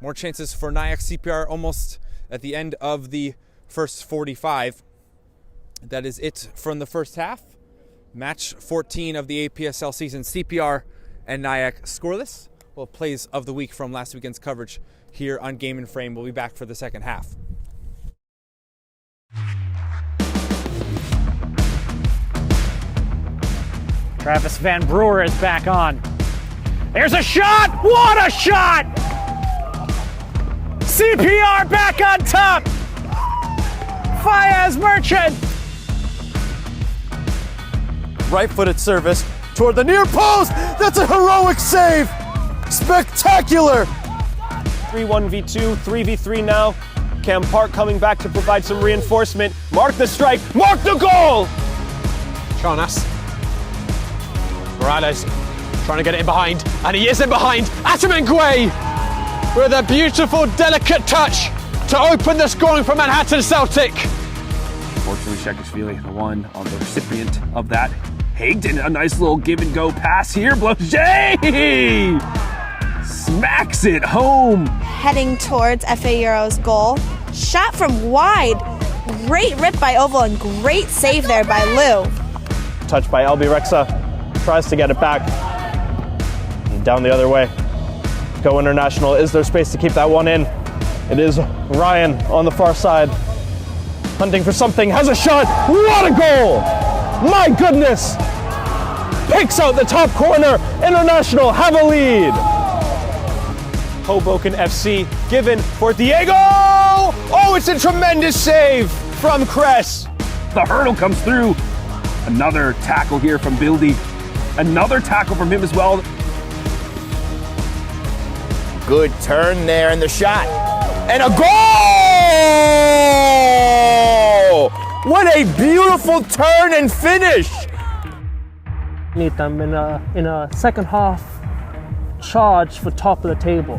More chances for Nyack. CPR almost at the end of the first 45. That is it from the first half. Match 14 of the APSL season. CPR and Nyack scoreless. Well, plays of the week from last weekend's coverage here on Game and Frame. We'll be back for the second half. Travis Van Brewer is back on. There's a shot! What a shot! CPR back on top! Fayez Merchant! Right-footed service toward the near post. That's a heroic save. Spectacular. 3-1v2, 3v3 now. Cam Park coming back to provide some reinforcement. Mark the strike, mark the goal! Charnas. Morales trying to get it in behind, and he is in behind. Atamengwe with a beautiful, delicate touch to open the scoring for Manhattan Celtic. Fortunately, Shekashvili, the one on the recipient of that. Hagden, a nice little give and go pass here. Bloche smacks it home. Heading towards FA Euro's goal. Shot from wide. Great rip by Oval and great save there by Lou. Touch by Albi Rexa. Tries to get it back. And down the other way. Go International. Is there space to keep that one in? It is Ryan on the far side. Hunting for something. Has a shot. What a goal! My goodness! Picks out the top corner. International have a lead. Hoboken FC given for Diego! Oh, it's a tremendous save from Kress. The hurdle comes through. Another tackle here from Bildy. Another tackle from him as well. Good turn there in the shot. And a goal! What a beautiful turn and finish! Need them in a second half charge for top of the table.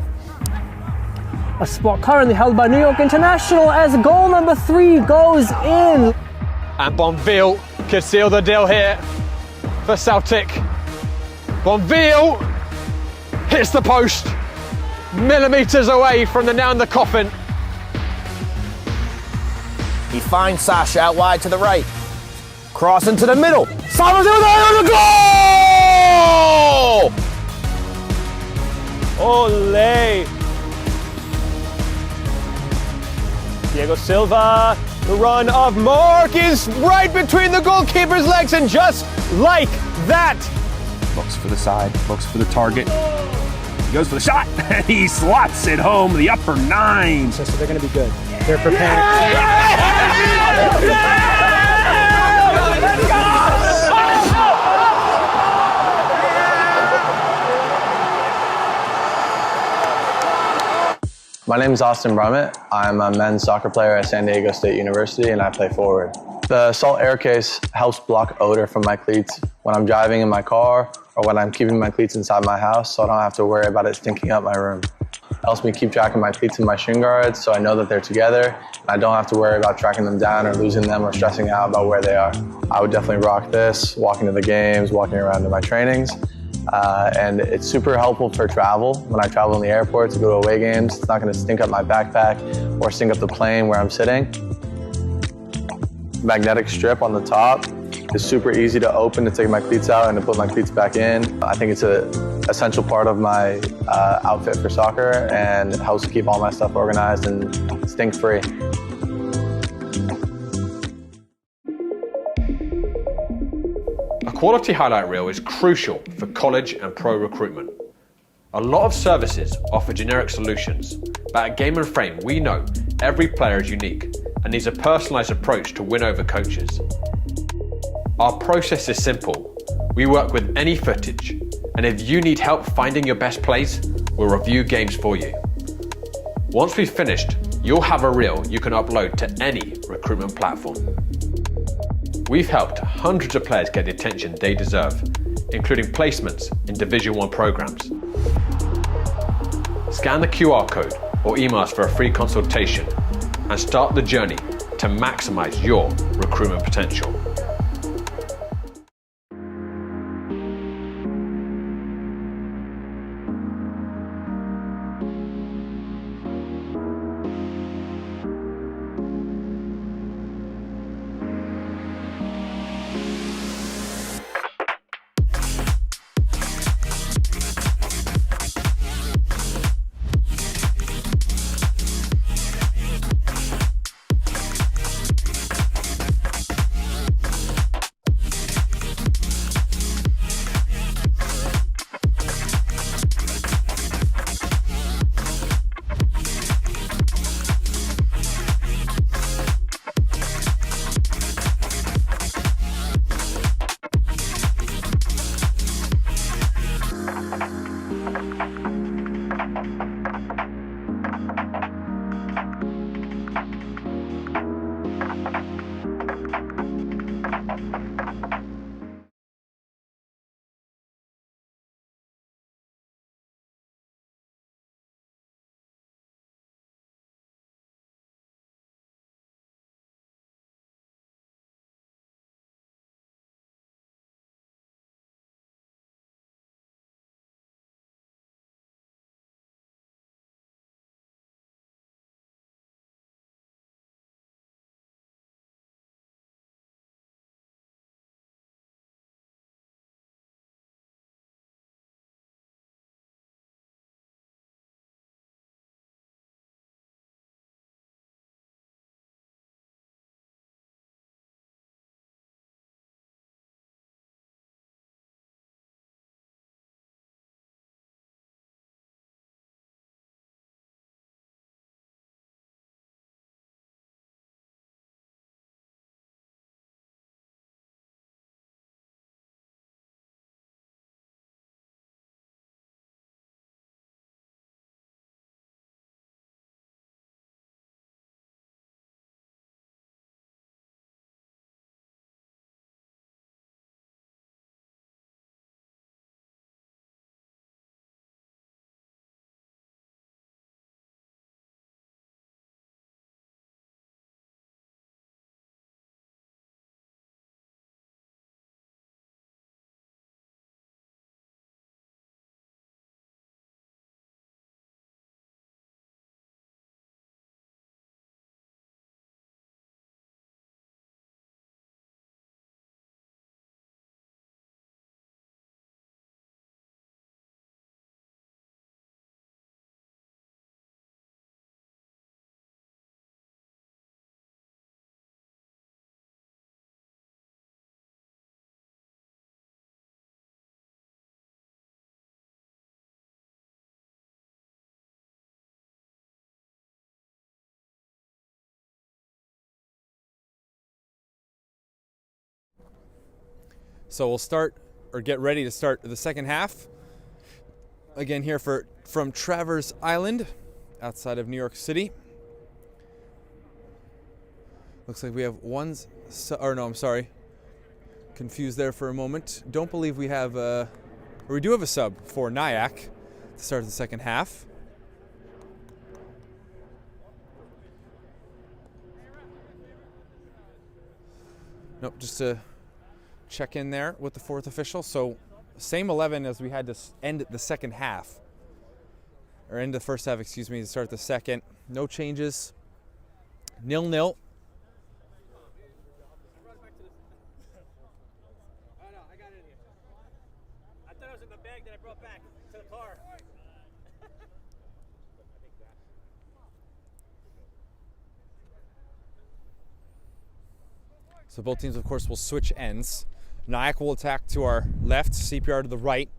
A spot currently held by New York International as goal number 3 goes in. And Bonville could seal the deal here for Celtic. Bonville hits the post, millimetres away from the nail in the coffin. He finds Sasha out wide to the right. Cross into the middle. Sasha's in the goal! Ole! Diego Silva, the run of Mark is right between the goalkeeper's legs, and just like that. Looks for the side, looks for the target. He goes for the shot, and he slots it home, the upper 9. So they're going to be good. They're preparing. My name is Austin Brummett. I'm a men's soccer player at San Diego State University, and I play forward. The Salt Air Case helps block odor from my cleats when I'm driving in my car or when I'm keeping my cleats inside my house, so I don't have to worry about it stinking up my room. It helps me keep track of my cleats and my shin guards, so I know that they're together, and I don't have to worry about tracking them down or losing them or stressing out about where they are. I would definitely rock this, walking to the games, walking around to my trainings. And it's super helpful for travel. When I travel in the airport to go to away games, it's not going to stink up my backpack or stink up the plane where I'm sitting. Magnetic strip on the top is super easy to open to take my cleats out and to put my cleats back in. I think it's an essential part of my outfit for soccer, and it helps keep all my stuff organized and stink-free. A quality highlight reel is crucial for college and pro recruitment. A lot of services offer generic solutions, but at Game and Frame we know every player is unique and needs a personalised approach to win over coaches. Our process is simple. We work with any footage, and if you need help finding your best plays, we'll review games for you. Once we've finished, you'll have a reel you can upload to any recruitment platform. We've helped hundreds of players get the attention they deserve, including placements in Division 1 programs. Scan the QR code or email us for a free consultation and start the journey to maximize your recruitment potential. So we'll start, or get ready to start the second half. Again here from Traverse Island, outside of New York City. Looks like we have I'm sorry. Confused there for a moment. Don't believe we have we do have a sub for Nyack to start the second half. Nope, just to check in there with the fourth official. So same 11 as we had to end the second half. Or end the first half, excuse me, to start the second. No changes. 0-0. So both teams, of course, will switch ends. Nyack will attack to our left, CPR to the right.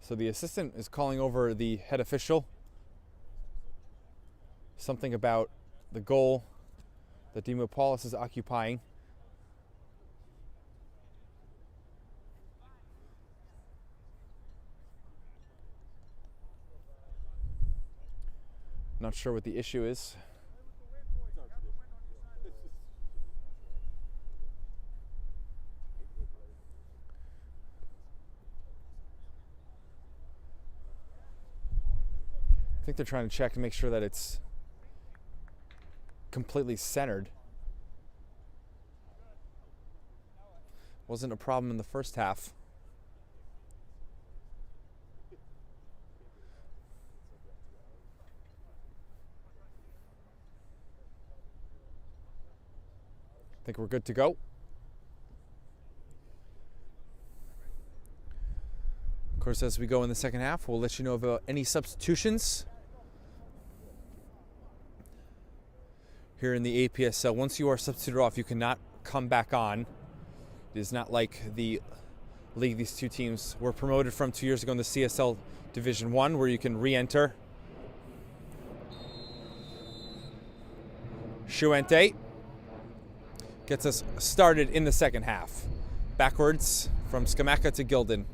So the assistant is calling over the head official. Something about the goal that Dimopoulos is occupying. Not sure what the issue is. I think they're trying to check to make sure that it's completely centered. Wasn't a problem in the first half. I think we're good to go. Of course, as we go in the second half, we'll let you know about any substitutions here in the APSL. Once you are substituted off, you cannot come back on. It is not like the league these two teams were promoted from 2 years ago in the CSL Division 1, where you can re-enter. Shuente gets us started in the second half. Backwards from Skamaka to Gildan.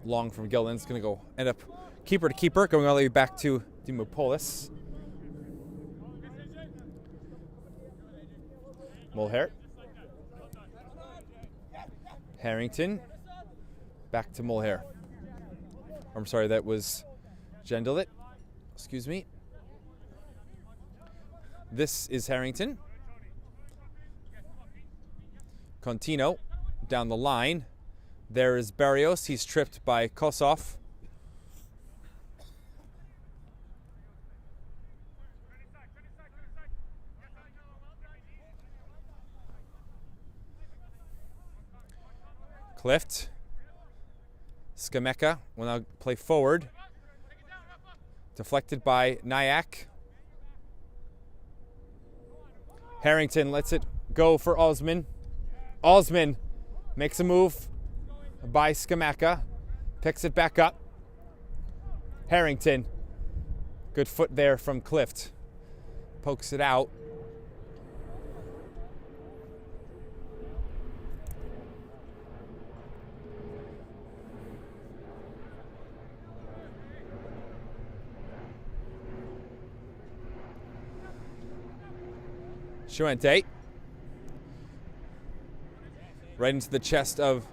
Long from Gildan. It's going to go end up keeper to keeper, going all the way back to Dimopoulos. Mulher. Harrington. Back to Mulher. I'm sorry, that was Gendelit. Excuse me. This is Harrington. Contino down the line. There is Barrios. He's tripped by Kosov. Clift. Skameka will now play forward. Deflected by Nyack. Harrington lets it go for Osman. Osman makes a move by Skameka. Picks it back up. Harrington. Good foot there from Clift. Pokes it out. Shuente. Right into the chest of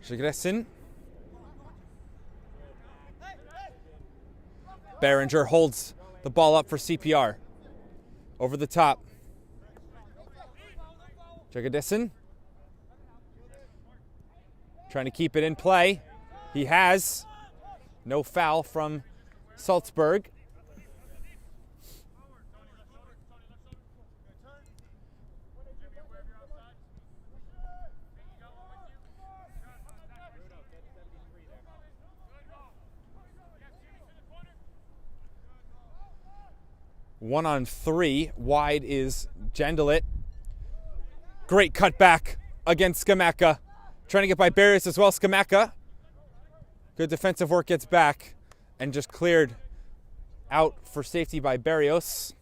Shigresin. Behringer holds the ball up for CPR. Over the top. Jagadesin. Trying to keep it in play. He has. No foul from Salzburg. 1-on-3. Wide is Jandelit. Great cutback against Skamaka. Trying to get by Barrios as well. Skamaka. Good defensive work, gets back and just cleared out for safety by Barrios.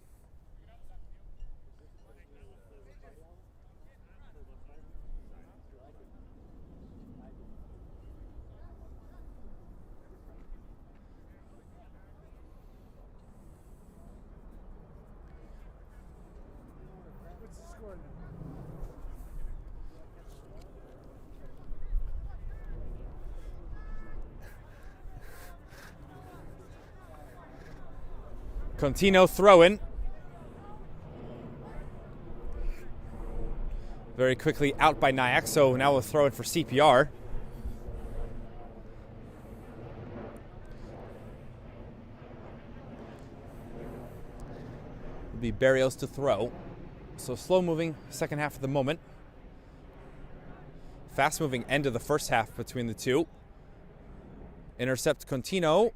Contino throw-in. Very quickly out by Nyack, so now we'll throw it for CPR. It'll be Barrios to throw. So slow moving second half of the moment. Fast moving end of the first half between the two. Intercept Contino.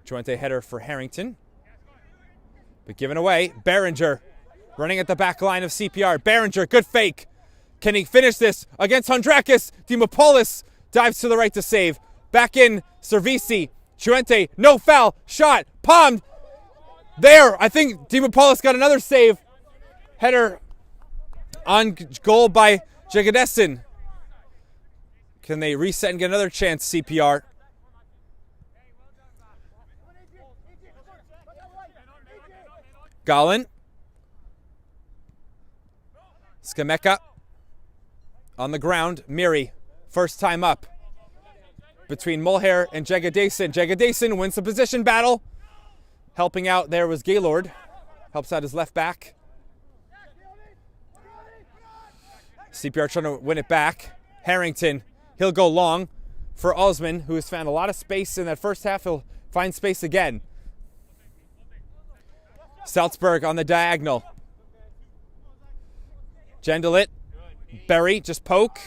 Chuente header for Harrington. But given away. Behringer running at the back line of CPR. Behringer, good fake. Can he finish this against Hondrakis? Dimopoulos dives to the right to save. Back in, Servisi. Chuente, no foul. Shot, palmed. There, I think Dimopoulos got another save. Header on goal by Jagadesin. Can they reset and get another chance, CPR? Gallen. Skameka. On the ground. Miri. First time up. Between Mulher and Jagadesin. Jagadesin wins the position battle. Helping out there was Gaylord. Helps out his left back. CPR trying to win it back. Harrington. He'll go long for Osman, who has found a lot of space in that first half. He'll find space again. Salzburg on the diagonal. Jandelit. Berry, just poke.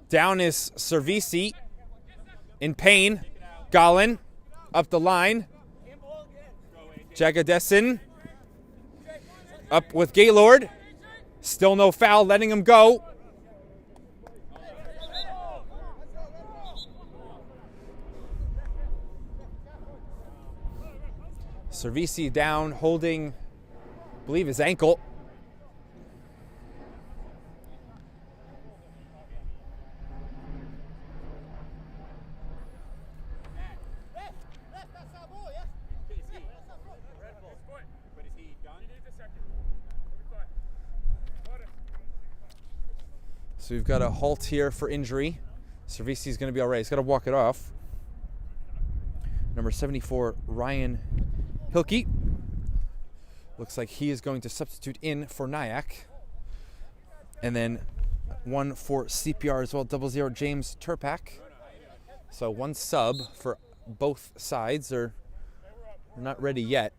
Down is Servisi. In pain. Gallen. Up the line. Jagadesin. Up with Gaylord. Still no foul, letting him go. Servisi down, holding, I believe, his ankle. So we've got a halt here for injury. Servisi's going to be all right. He's got to walk it off. Number 74, Ryan Hilke. Looks like he is going to substitute in for Nyack. And then one for CPR as well, 00 James Turpak. So one sub for both sides. They're not ready yet.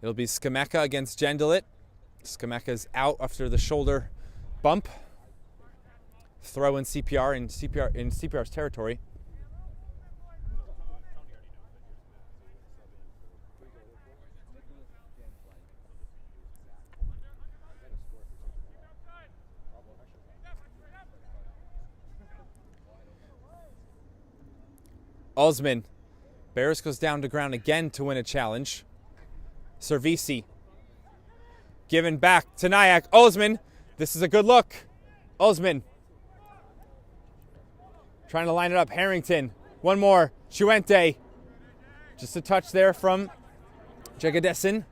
It'll be Skamaka against Jandelit. Skamaka's out after the shoulder bump. Throw in CPR in CPR's territory. Osman. Barris goes down to ground again to win a challenge. Servisi. Given back to Nyack. Osman. This is a good look. Osman. Trying to line it up. Harrington. One more. Chuente. Just a touch there from Jagadesin.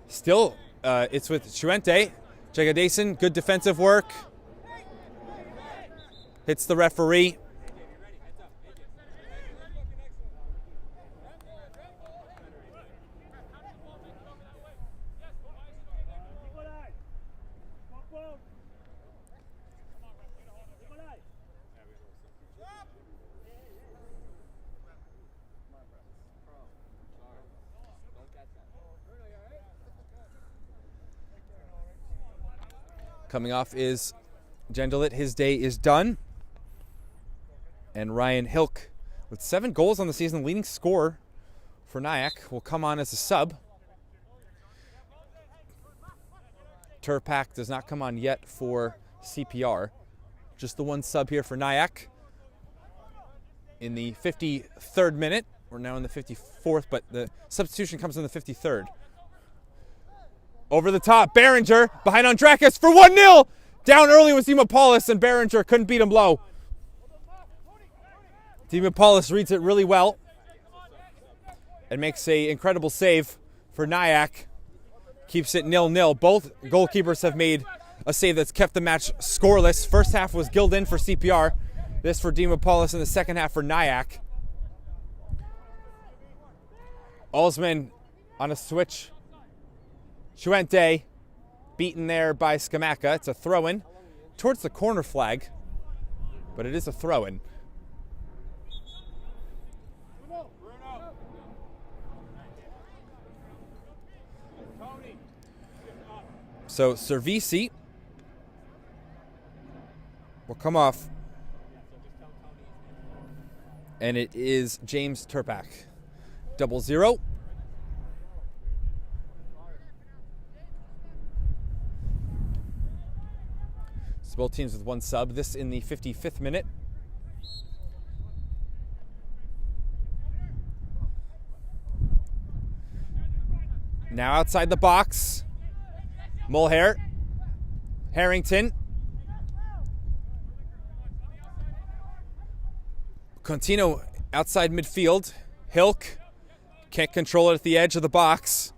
Still, it's with Chuente. Jagadesin. Good defensive work. Hits the referee. Coming off is Gendelit. His day is done. And Ryan Hilk, with 7 goals on the season, leading scorer for Nyack, will come on as a sub. Turpak does not come on yet for CPR. Just the one sub here for Nyack. In the 53rd minute, we're now in the 54th, but the substitution comes in the 53rd. Over the top, Behringer behind Andrakis for 1-0. Down early was Dimopoulos, and Behringer couldn't beat him low. Dimopoulos reads it really well and makes an incredible save for Nyack. Keeps it 0-0. Both goalkeepers have made a save that's kept the match scoreless. First half was Gilden for CPR. This for Dimopoulos in the second half for Nyack. Alsman on a switch. Chuente beaten there by Skamaka. It's a throw-in towards the corner flag, but it is a throw-in. So Servici will come off, and it is James Turpak. 0-0. So both teams with one sub. This in the 55th minute. Now outside the box. Mulhare. Harrington. Contino outside midfield. Hilk can't control it at the edge of the box.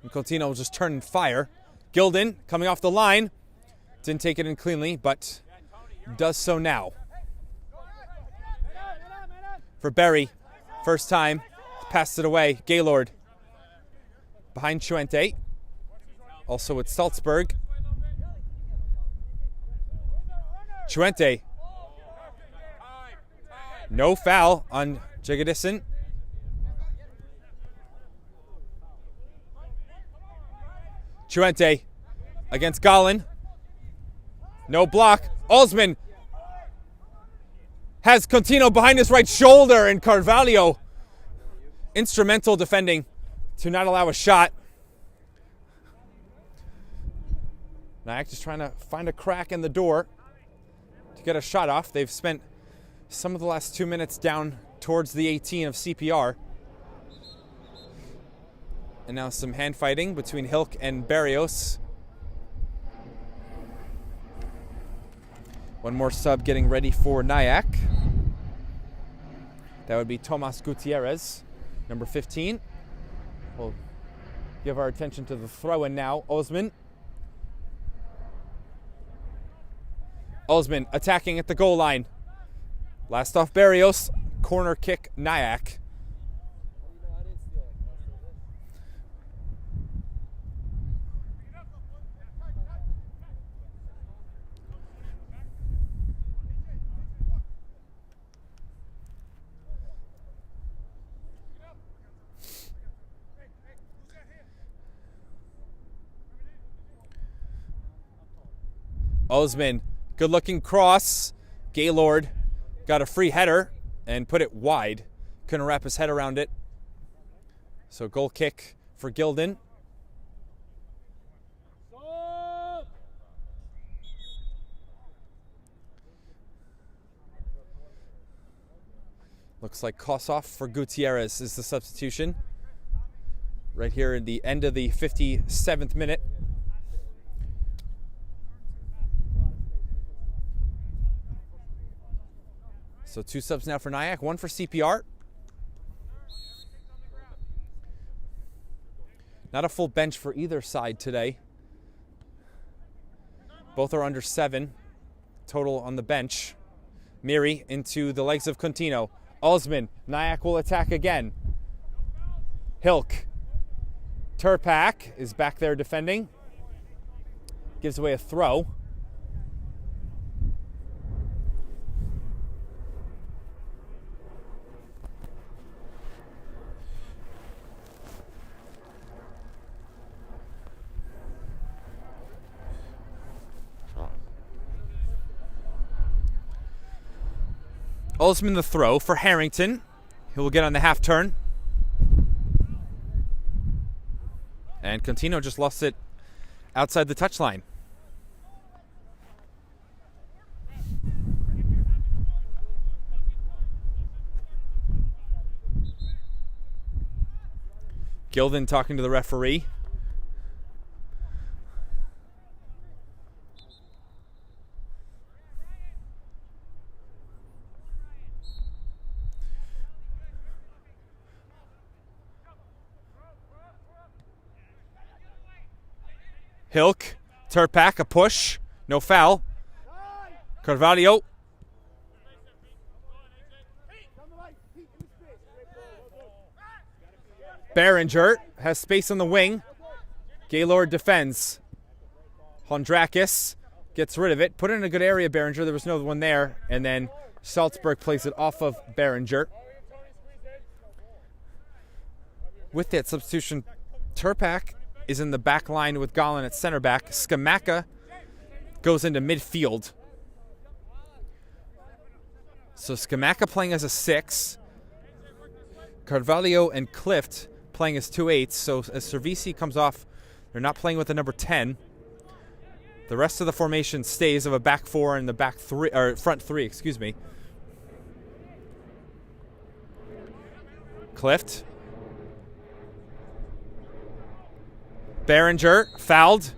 And Contino will just turn and fire. Gilden coming off the line. Didn't take it in cleanly, but does so now. For Berry. First time. Passed it away. Gaylord. Behind Chuente. Also with Salzburg. Chuente. No foul on Jagadisan. Chuente against Gallen. No block. Alsman has Contino behind his right shoulder, and Carvalho instrumental defending to not allow a shot. Nyack just trying to find a crack in the door to get a shot off. They've spent some of the last 2 minutes down towards the 18 of CPR. And now some hand fighting between Hilk and Barrios. One more sub getting ready for Nyack. That would be Tomas Gutierrez, number 15. We'll give our attention to the throw-in now. Osman. Osman attacking at the goal line. Last off Barrios. Corner kick Nyack. Osman, good looking cross. Gaylord got a free header and put it wide. Couldn't wrap his head around it. So goal kick for Gilden. Looks like Kossoff for Gutierrez is the substitution. Right here at the end of the 57th minute. So 2 subs now for Nyack, 1 for CPR. Not a full bench for either side today. Both are under 7 total on the bench. Miri into the legs of Contino. Osman, Nyack will attack again. Hilk. Turpak is back there defending. Gives away a throw. Osman the throw for Harrington. He will get on the half turn. And Contino just lost it outside the touchline. Gilden talking to the referee. Hilk, Turpak, a push, no foul. Carvalho. Behringer has space on the wing. Gaylord defends. Hondrakis gets rid of it. Put it in a good area, Behringer. There was no one there. And then Salzburg plays it off of Behringer. With that substitution, Turpak is in the back line with Gollin at center back. Skamaka goes into midfield. So Skamaka playing as a 6. Carvalho and Clift playing as 2/8. So as Servisi comes off, they're not playing with the number 10. The rest of the formation stays of a back 4 and the back 3, or front 3, excuse me. Clift. Behringer fouled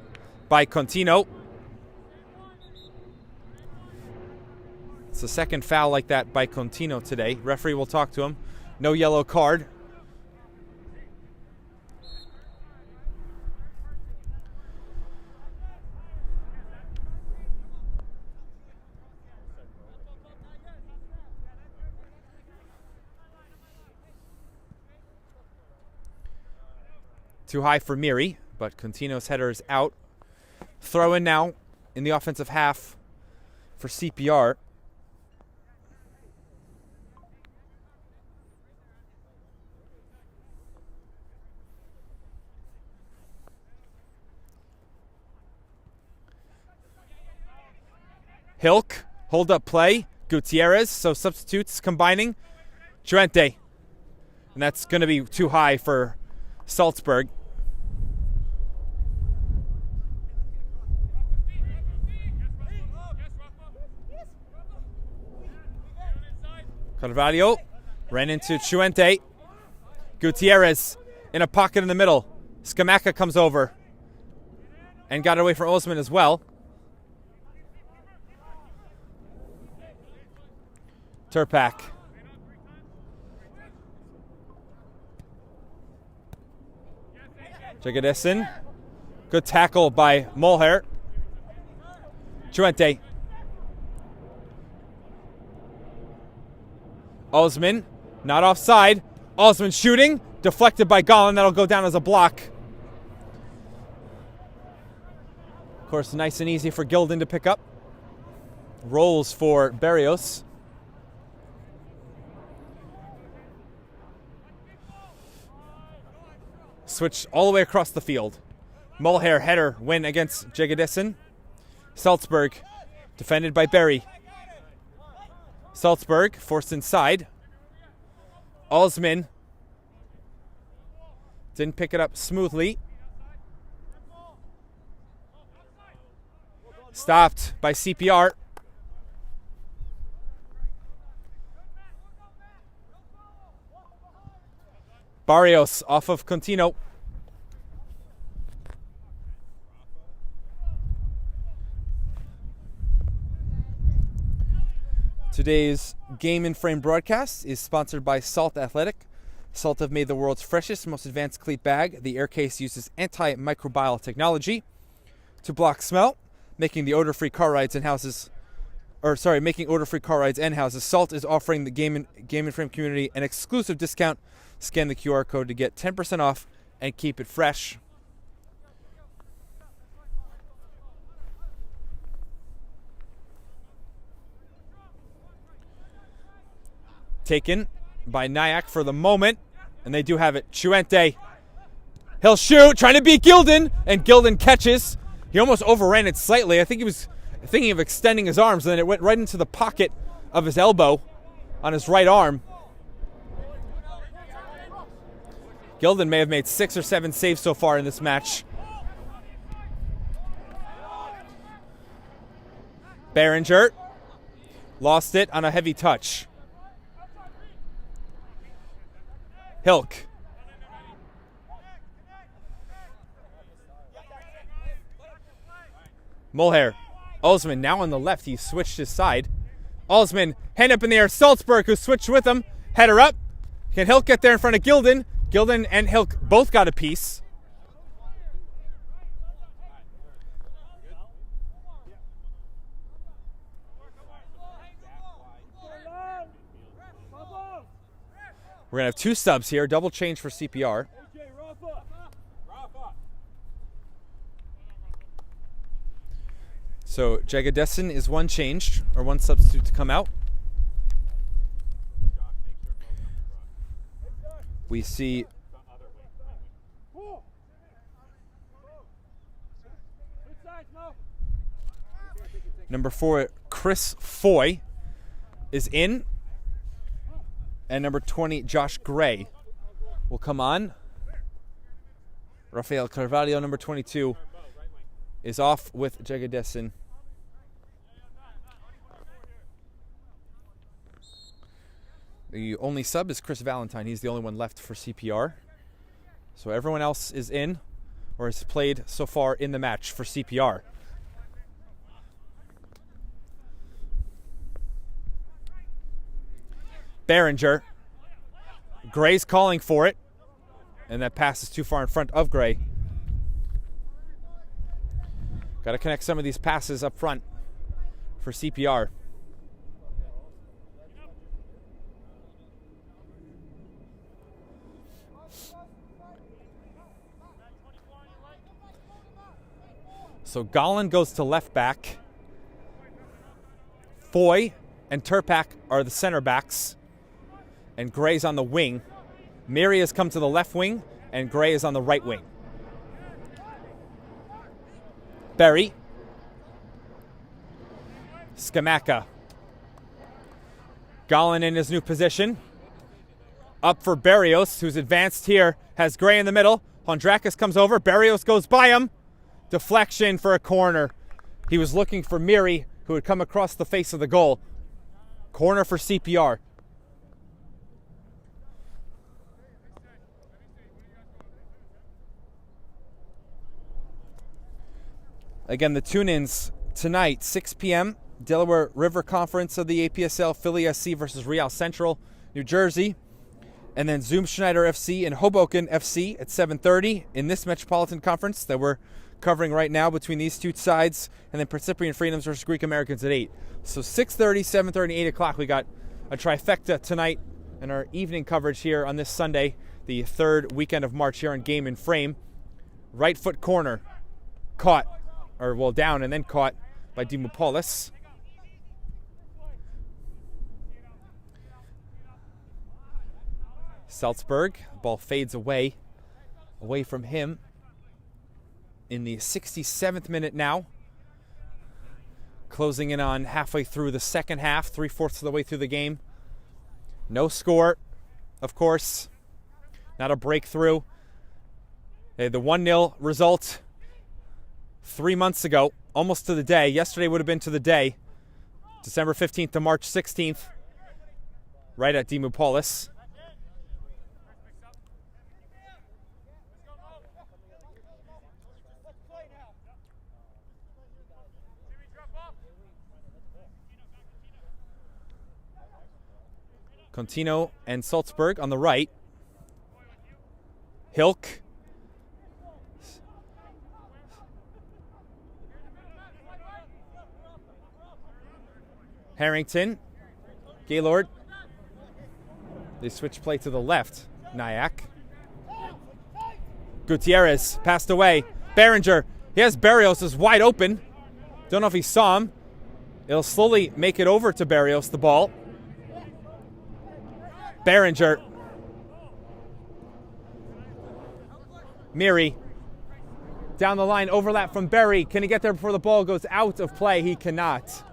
by Contino. It's the second foul like that by Contino today. Referee will talk to him. No yellow card. Too high for Miri, but Contino's header is out. Throw in now in the offensive half for CPR. Hilk, hold up play. Gutierrez, so substitutes combining. Chuente. And that's going to be too high for Salzburg. Carvalho ran into Chuente. Gutierrez in a pocket in the middle. Skamaka comes over and got away from Osman as well. Turpak. Jagadessin. Good tackle by Mulher. Chuente. Osman, not offside. Osman shooting, deflected by Gollin. That'll go down as a block. Of course, nice and easy for Gilden to pick up. Rolls for Barrios. Switch all the way across the field. Mulher header win against Jagadessin. Salzburg defended by Berry. Salzburg forced inside. Osman didn't pick it up smoothly. Stopped by CPR. Barrios off of Contino. Today's Game in Frame broadcast is sponsored by Salt Athletic. Salt have made the world's freshest, most advanced cleat bag. The air case uses antimicrobial technology to block smell, making odor-free car rides and houses. Salt is offering the Game in Frame community an exclusive discount. Scan the QR code to get 10% off and keep it fresh. Taken by Nyack for the moment, and they do have it. Chuente, he'll shoot, trying to beat Gilden, and Gilden catches. He almost overran it slightly. I think he was thinking of extending his arms, and then it went right into the pocket of his elbow. on his right arm. Gilden may have made 6 or 7 saves so far in this match. Behringer lost it on a heavy touch. Hilk. Mulher. Olsman now on the left. He switched his side. Olsman, hand up in the air. Salzburg, who switched with him. Header up. Can Hilk get there in front of Gilden? Gilden and Hilk both got a piece. We're going to have 2 subs here. Double change for CPR. So Jagodesin is 1 changed, or 1 substitute to come out. We see number 4, Chris Foy, is in. And number 20, Josh Gray, will come on. Rafael Carvalho, number 22, is off with Jagodesin. The only sub is Chris Valentine. He's the only one left for CPR. So everyone else is in or has played so far in the match for CPR. Behringer. Gray's calling for it. And that pass is too far in front of Gray. Got to connect some of these passes up front for CPR. So Gollin goes to left back. Foy and Turpak are the center backs. And Gray's on the wing. Miri has come to the left wing, and Gray is on the right wing. Berry. Skamaka. Gollin in his new position. Up for Barrios, who's advanced here. Has Gray in the middle. Hondrakis comes over. Barrios goes by him. Deflection for a corner. He was looking for Miri, who had come across the face of the goal. Corner for CPR. Again, the tune-ins tonight, 6 p.m., Delaware River Conference of the APSL, Philly SC versus Real Central, New Jersey. And then Zoom Schneider FC and Hoboken FC at 7:30 in this Metropolitan Conference that we're covering right now between these two sides. And then Principian Freedoms versus Greek Americans at 8. So 6:30, 7:30, 8 o'clock, we got a trifecta tonight in our evening coverage here on this Sunday, the 3rd weekend of March here on Game and Frame. Right foot corner, caught. Or, well, down and then caught by Dimopoulos. Salzburg, ball fades away from him in the 67th minute now. Closing in on halfway through the second half, 3/4 of the way through the game. No score, of course. Not a breakthrough. The 1-0 result 3 months ago, almost to the day. Yesterday would have been to the day. December 15th to March 16th. Right at Dimopoulos. Contino and Salzburg on the right. Hilk. Harrington, Gaylord. They switch play to the left. Nyack. Gutierrez passed away. Behringer. He has Barrios is wide open. Don't know if he saw him. It'll slowly make it over to Barrios, the ball. Behringer. Miri. Down the line, overlap from Berry. Can he get there before the ball goes out of play? He cannot.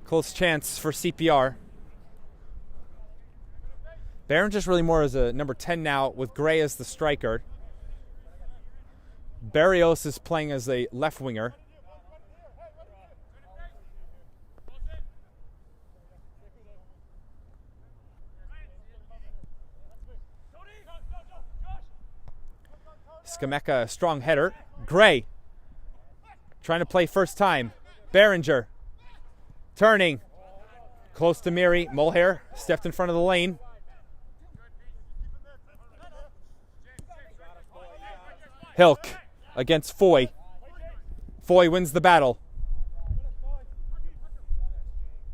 Close chance for CPR. Behringer's really more as a number 10 now, with Gray as the striker. Barrios is playing as a left winger. Skameka, a strong header. Gray trying to play first time. Behringer turning. Close to Miri. Mulhair stepped in front of the lane. Hilk against Foy. Foy wins the battle.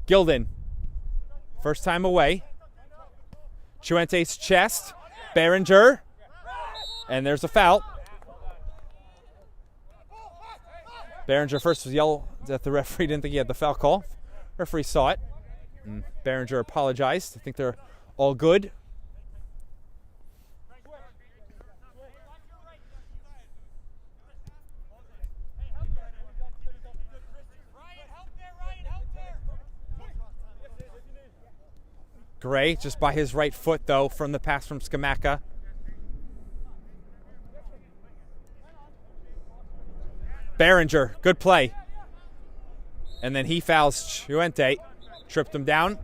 Gilden. First time away. Chuente's chest. Behringer. And there's a foul. Behringer first was yelled at the referee. Didn't think he had the foul call. Referee saw it. And Behringer apologized. I think they're all good. Gray just by his right foot, though, from the pass from Skameka. Behringer, good play. And then he fouls Chuente. Tripped him down.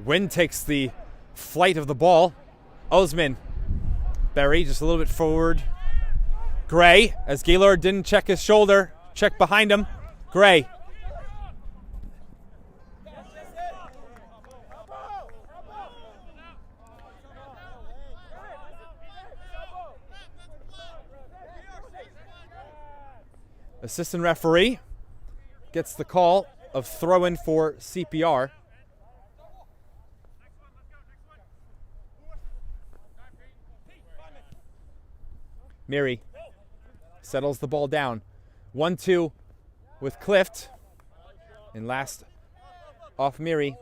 Wind takes the flight of the ball. Osman. Berry just a little bit forward. Gray, as Gaylord didn't check his shoulder. Check behind him. Gray. Assistant referee gets the call of throw-in for CPR. Miri settles the ball down. 1-2 with Clift. And last off Miri.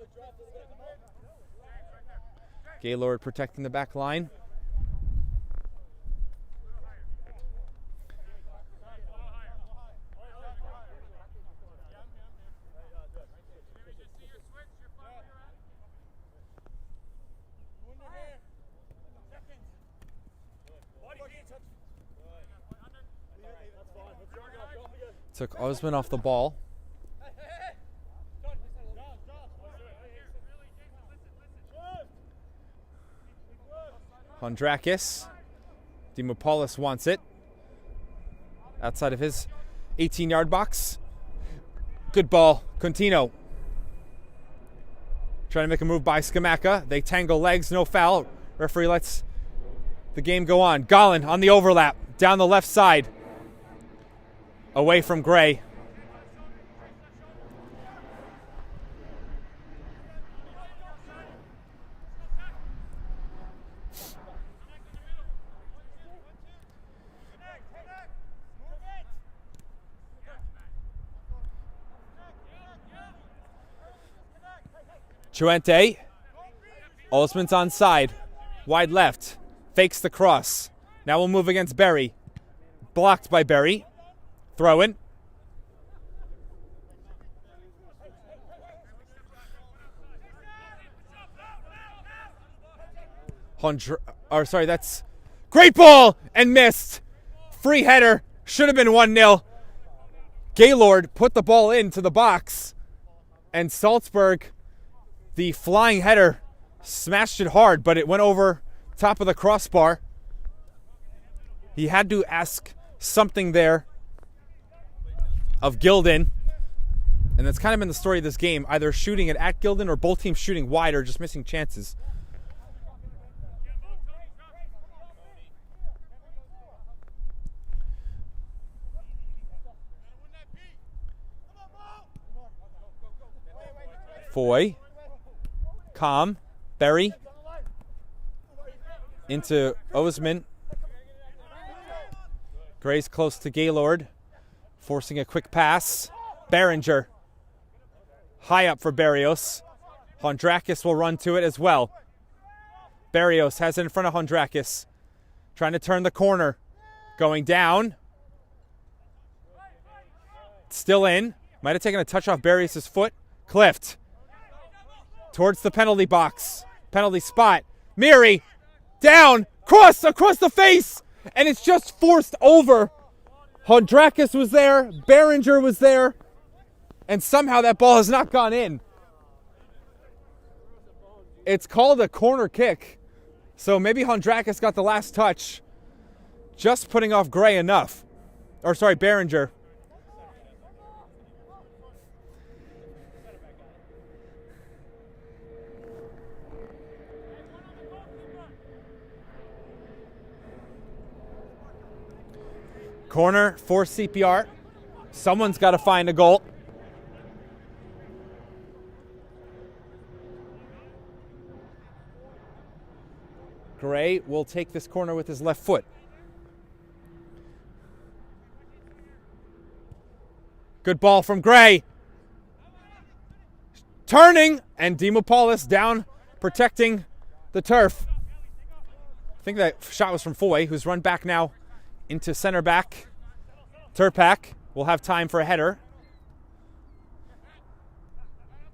Gaylord protecting the back line. Took Osman off the ball. Hondrakis. Dimopoulos wants it. Outside of his 18-yard box. Good ball. Contino. Trying to make a move by Skameka. They tangle legs, no foul. Referee lets the game go on. Gollin on the overlap. Down the left side. Away from Gray. Chuente. Osman's on side. Wide left. Fakes the cross. Now we'll move against Berry. Blocked by Berry. Throw in. That's great ball and missed. Free header. Should have been 1-0. Gaylord put the ball into the box. And Salzburg, the flying header, smashed it hard, but it went over top of the crossbar. He had to ask something there of Gilden, and that's kind of been the story of this game, either shooting it at Gilden or both teams shooting wide or just missing chances. Foy, Calm, Berry, into Osman. Gray's close to Gaylord. Forcing a quick pass. Behringer. High up for Barrios. Hondrakis will run to it as well. Barrios has it in front of Hondrakis. Trying to turn the corner. Going down. Still in. Might have taken a touch off Barrios' foot. Clift. Towards the penalty box. Penalty spot. Miri. Down. Cross across the face. And it's just forced over. Hondrakis was there. Berenger was there. And somehow that ball has not gone in. It's called a corner kick. So maybe Hondrakis got the last touch. Just putting off Gray enough. Or sorry, Berenger. Corner for CPR. Someone's got to find a goal. Gray will take this corner with his left foot. Good ball from Gray. Turning, and Dimopoulos down, protecting the turf. I think that shot was from Foy, who's run back now into center back. Turpak will have time for a header.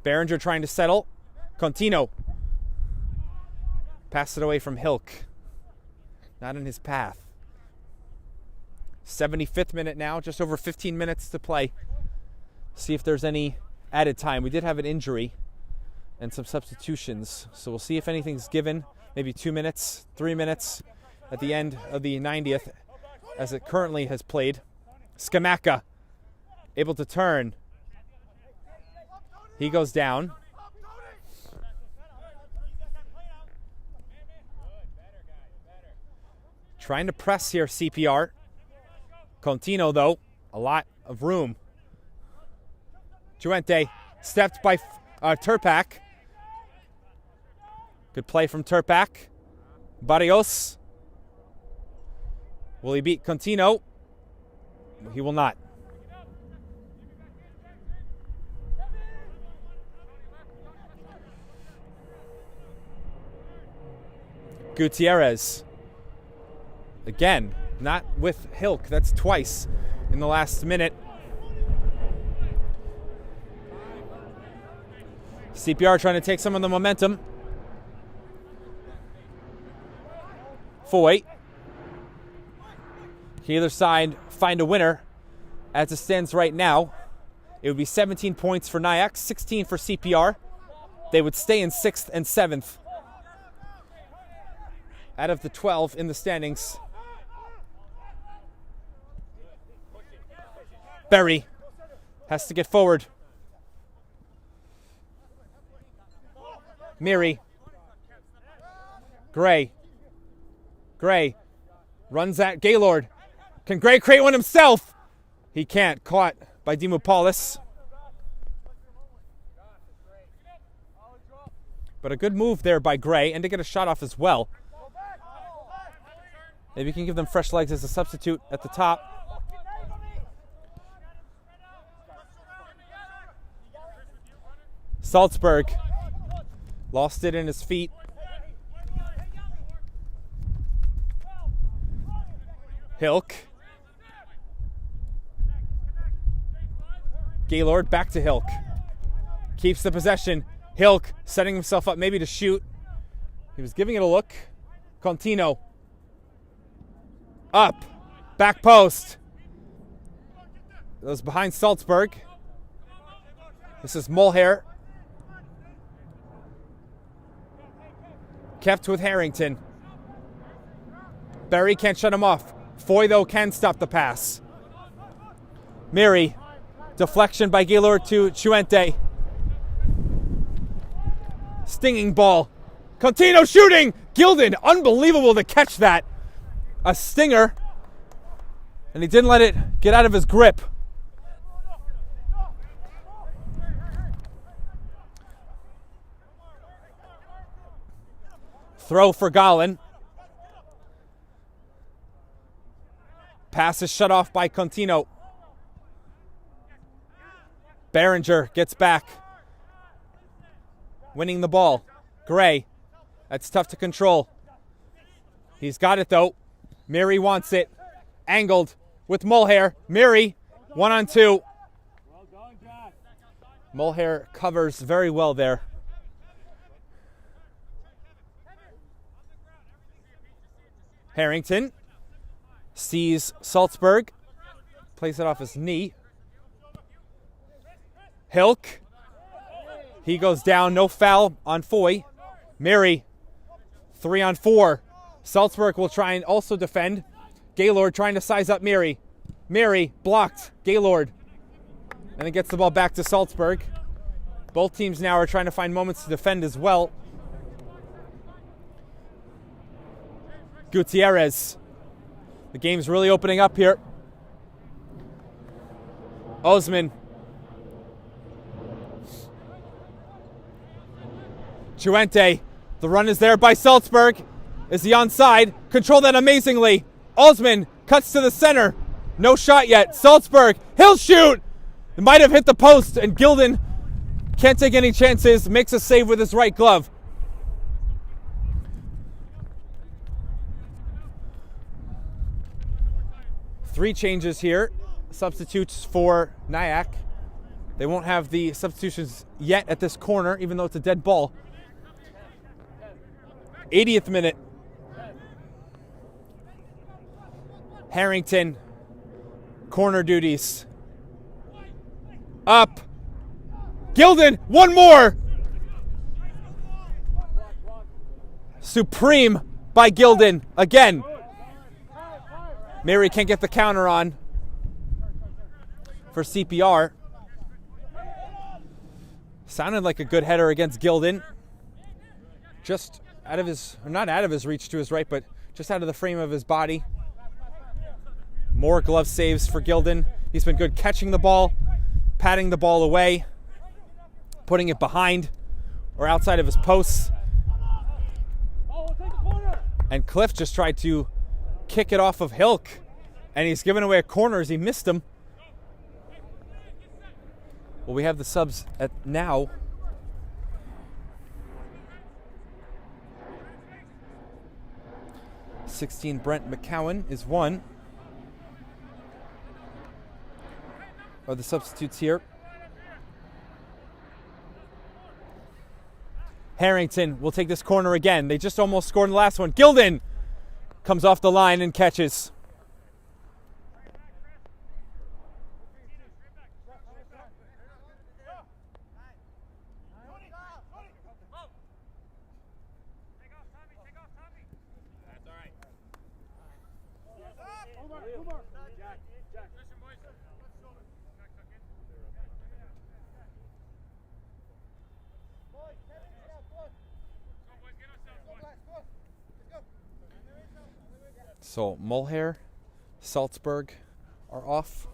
Berenger trying to settle. Contino. Pass it away from Hilk. Not in his path. 75th minute now, just over 15 minutes to play. See if there's any added time. We did have an injury and some substitutions, so we'll see if anything's given. Maybe 2 minutes, 3 minutes at the end of the 90th, as it currently has played. Skamaka able to turn. He goes down. Trying to press here, CPR. Contino, though, a lot of room. Chuente stepped by Turpak. Good play from Turpak. Barrios. Will he beat Contino? He will not. Gutierrez. Again, not with Hilk. That's twice in the last minute. CPR trying to take some of the momentum. Foy. Either side find a winner. As it stands right now, it would be 17 points for Nyack, 16 for CPR. They would stay in 6th and 7th out of the 12 in the standings. Berry has to get forward. Miri. Gray. Gray runs at Gaylord. Can Gray create one himself? He can't. Caught by Dimopoulos. But a good move there by Gray, and to get a shot off as well. Maybe you can give them fresh legs as a substitute at the top. Salzburg lost it in his feet. Hilk. Gaylord back to Hilk. Keeps the possession. Hilk setting himself up maybe to shoot. He was giving it a look. Contino. Up. Back post. It was behind Salzburg. This is Mulhair. Kept with Harrington. Berry can't shut him off. Foy, though, can stop the pass. Miri. Deflection by Gaylord to Chuente. Stinging ball. Contino shooting. Gilden, unbelievable to catch that. A stinger. And he didn't let it get out of his grip. Throw for Gallen. Pass is shut off by Contino. Berenger gets back. winning the ball. Gray, that's tough to control. He's got it though. Miri wants it. Angled with Mulhair. Miri, 1-on-2. Mulhair covers very well there. Harrington sees Salzburg. Plays it off his knee. Hilk. He goes down. No foul on Foy. Miri, 3-on-4. Salzburg will try and also defend. Gaylord trying to size up Miri. Miri blocked. Gaylord. And then gets the ball back to Salzburg. Both teams now are trying to find moments to defend as well. Gutierrez. The game's really opening up here. Osman. Chuente. The run is there by Salzburg. Is he onside? Control that amazingly. Osman cuts to the center. No shot yet. Salzburg. He'll shoot. It might have hit the post, and Gilden can't take any chances. Makes a save with his right glove. Three changes here. Substitutes for Nyack. They won't have the substitutions yet at this corner, even though it's a dead ball. 80th minute. Harrington. Corner duties. Up. Gilden, one more. Supreme by Gilden again. Mary can't get the counter on for CPR. Sounded like a good header against Gilden. Just out of his, or not out of his reach to his right, but just out of the frame of his body. More glove saves for Gilden. He's been good catching the ball, patting the ball away, putting it behind or outside of his posts. And Cliff just tried to kick it off of Hilk, and he's given away a corner as he missed him. Well, we have the subs at now. '16 Brent McCowan is one. Are the substitutes here? Harrington will take this corner again. They just almost scored in the last one. Gilden comes off the line and catches. So Mulhair, Salzburg are off.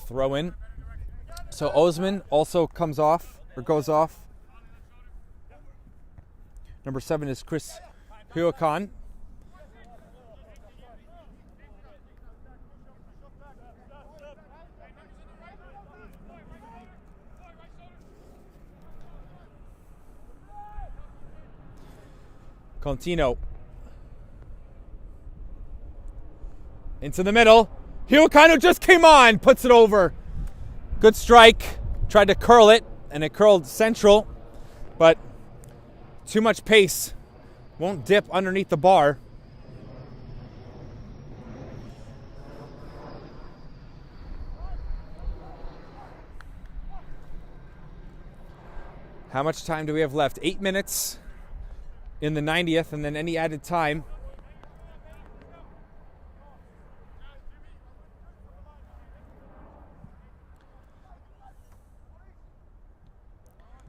Throw in. So Osman also comes off, or goes off. Number 7 is Chris Huakan. Contino. Into the middle. Huacano just came on. Puts it over. Good strike. Tried to curl it, and it curled central. But too much pace. Won't dip underneath the bar. How much time do we have left? 8 minutes. In the 90th, and then any added time.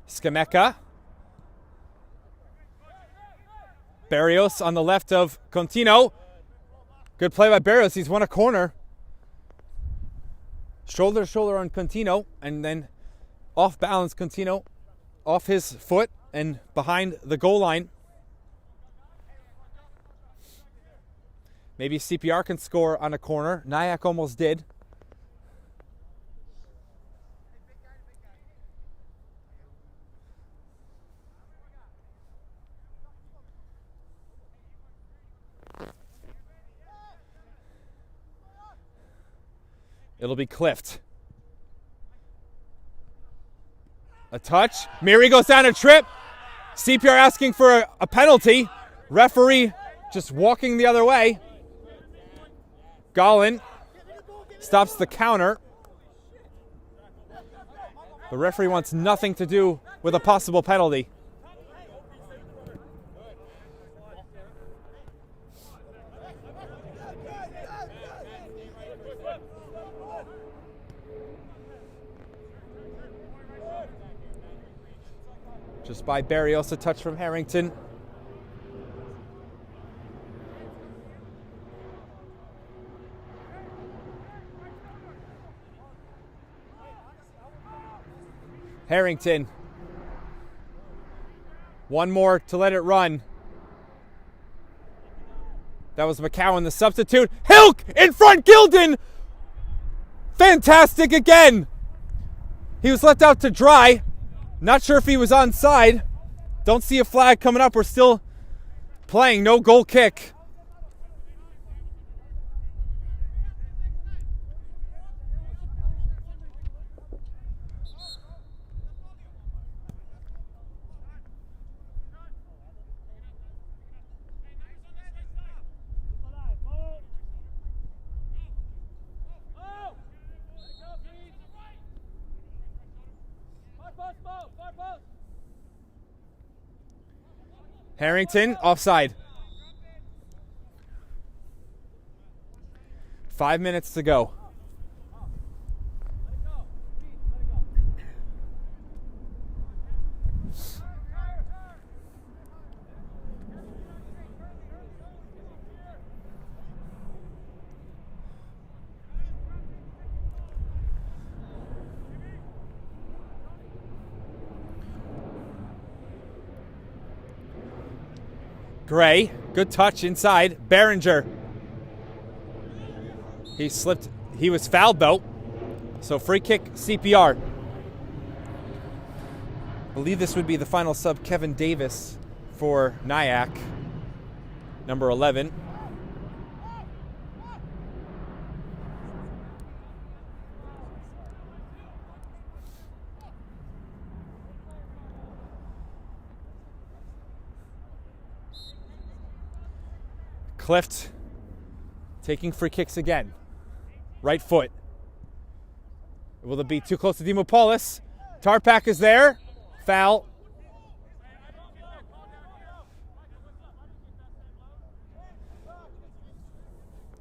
Skemeka. Barrios on the left of Contino. Good play by Barrios. He's won a corner. Shoulder to shoulder on Contino, and then off balance Contino off his foot and behind the goal line. Maybe CPR can score on a corner. Nyack almost did. It'll be Clift. A touch. Miri goes down a trip. CPR asking for a penalty. Referee just walking the other way. Gollin stops the counter. The referee wants nothing to do with a possible penalty. Just by Barrios, a touch from Harrington. Harrington. One more to let it run. That was McCowan, the substitute. Hilk in front, Gilden! Fantastic again! He was left out to dry. Not sure if he was onside. Don't see a flag coming up. We're still playing. No goal kick. Harrington, offside. 5 minutes to go. Gray, good touch inside. Behringer. He slipped. He was fouled though. So free kick CPR. I believe this would be the final sub, Kevin Davis for Nyack, number 11. Clift taking free kicks again. Right foot. Will it be too close to Dimopoulos? Tarpak is there. Foul.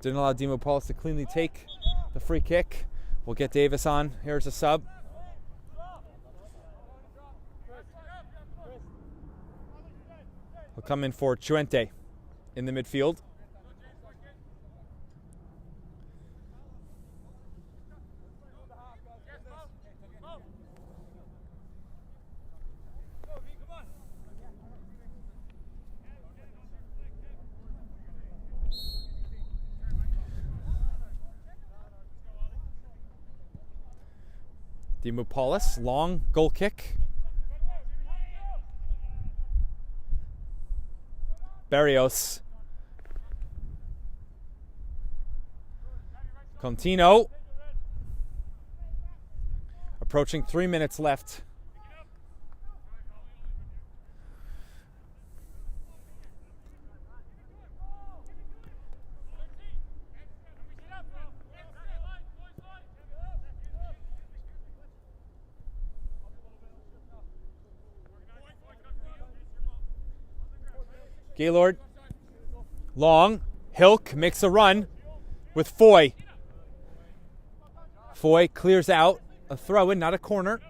Didn't allow Dimopoulos to cleanly take the free kick. We'll get Davis on. Here's a sub. He'll come in for Chuente in the midfield. Dimopoulos, long goal kick. Barrios. Contino. Approaching 3 minutes left. Gaylord, long, Hilk makes a run with Foy. Foy clears out, a throw-in, not a corner.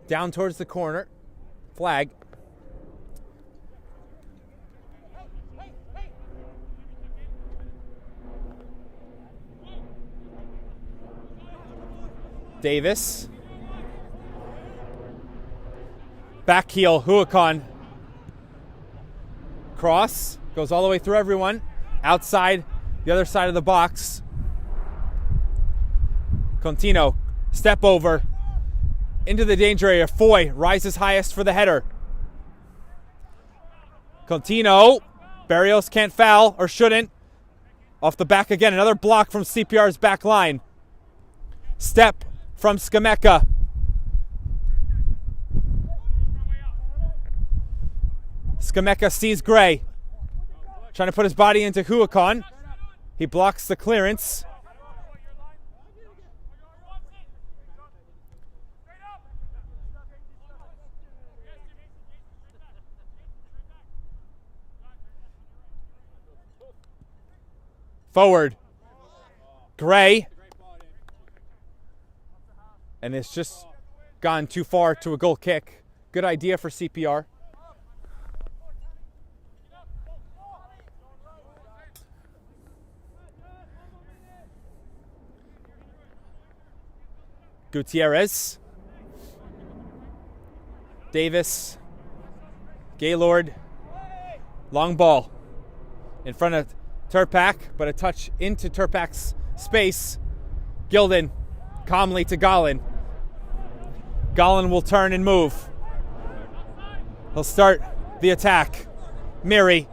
Down towards the corner, flag. Davis. Back heel, Huacon. Cross, goes all the way through everyone. Outside, the other side of the box. Contino, step over. Into the danger area. Foy rises highest for the header. Contino. Barrios can't foul, or shouldn't. Off the back again. Another block from CPR's back line. Step from Skameka. Skameka sees Gray. Trying to put his body into Huacon. He blocks the clearance. Forward. Gray. And it's just gone too far to a goal kick. Good idea for CPR. Gutierrez. Davis. Gaylord. Long ball. In front of Turpak, but a touch into Turpak's space. Gilden calmly to Gollin. Gollin will turn and move. He'll start the attack. Miri.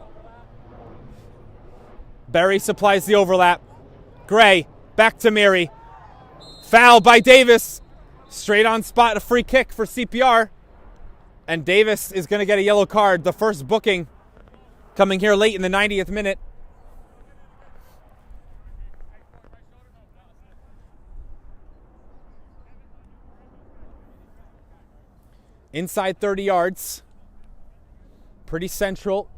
Berry supplies the overlap. Gray, back to Miri. Foul by Davis. Straight on spot, a free kick for CPR. And Davis is going to get a yellow card. The first booking coming here late in the 90th minute. Inside 30 yards. Pretty central.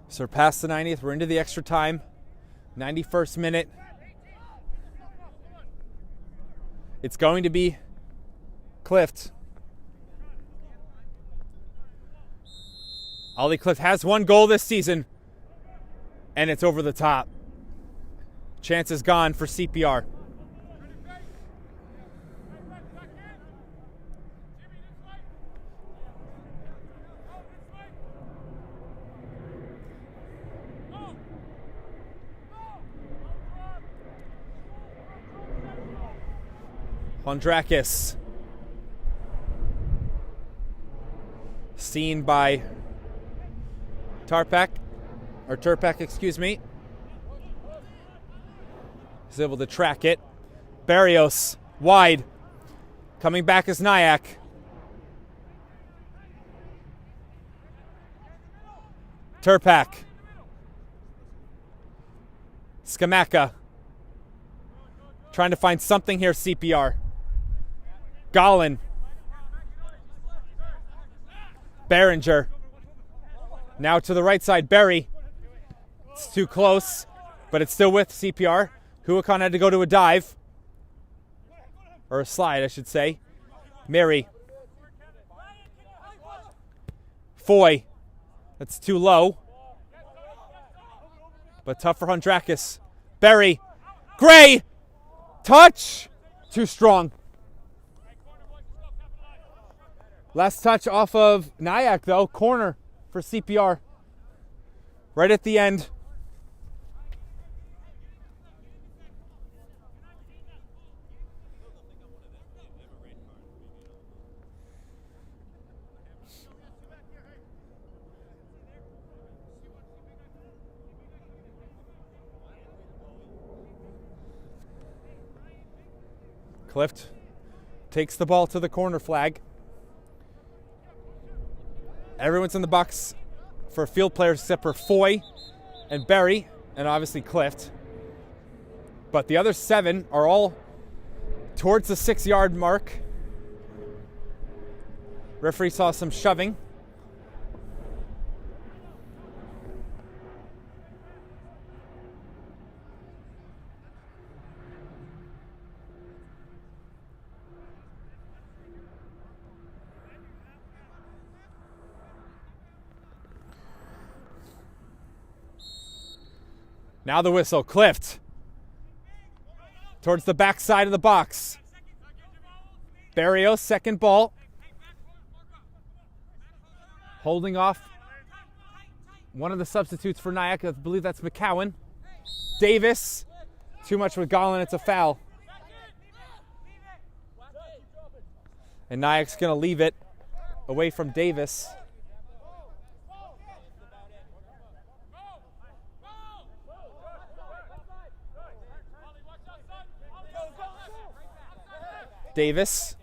Surpassed the 90th. We're into the extra time. 91st minute. It's going to be Clift. Ollie Clift has one goal this season, and it's over the top. Chance is gone for CPR. Hondrakis. Seen by Turpak, excuse me. He's able to track it. Barrios, wide. Coming back is Nyack. Turpak. Skamaka. Trying to find something here, CPR. Gollin. Behringer. Now to the right side, Berry. It's too close, but it's still with CPR. Huacon had to go to a dive. Or a slide, I should say. Mary. Foy. That's too low. But tough for Hondrakis. Berry. Gray. Touch. Too strong. Last touch off of Nyack, though. Corner for CPR. Right at the end. Clift takes the ball to the corner flag. Everyone's in the box for field players except for Foy and Berry and obviously Clift. But the other 7 are all towards the 6-yard mark. Referee saw some shoving. Now the whistle. Clift towards the back side of the box. Barrios, second ball. Holding off one of the substitutes for Nyack. I believe that's McCowan. Davis. Too much with Gollin. It's a foul. And Nyack's going to leave it away from Davis. Davis.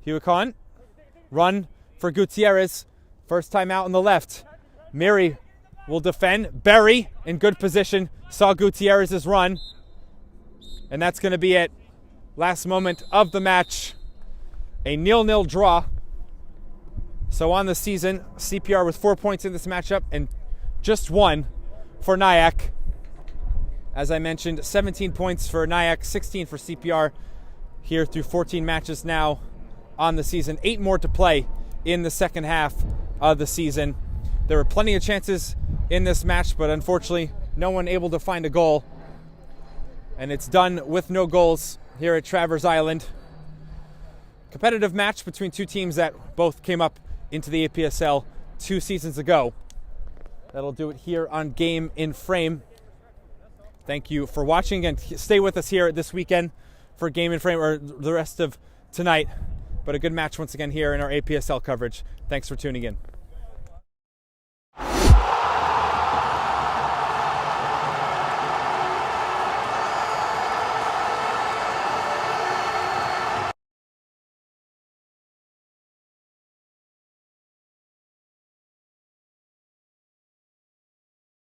Huicon. Run for Gutierrez. First time out on the left. Miri will defend. Berry in good position. Saw Gutierrez's run. And that's going to be it. Last moment of the match. A 0-0 draw. So on the season, CPR with 4 points in this matchup and just 1 for Nyack. As I mentioned, 17 points for Nyack, 16 for CPR here through 14 matches now on the season. 8 more to play in the second half of the season. There were plenty of chances in this match, but unfortunately, no one able to find a goal. And it's done with no goals here at Travers Island. Competitive match between two teams that both came up into the APSL 2 seasons ago. That'll do it here on Game in Frame. Thank you for watching, and stay with us here this weekend for Game in Frame, or the rest of tonight. But a good match once again here in our APSL coverage. Thanks for tuning in.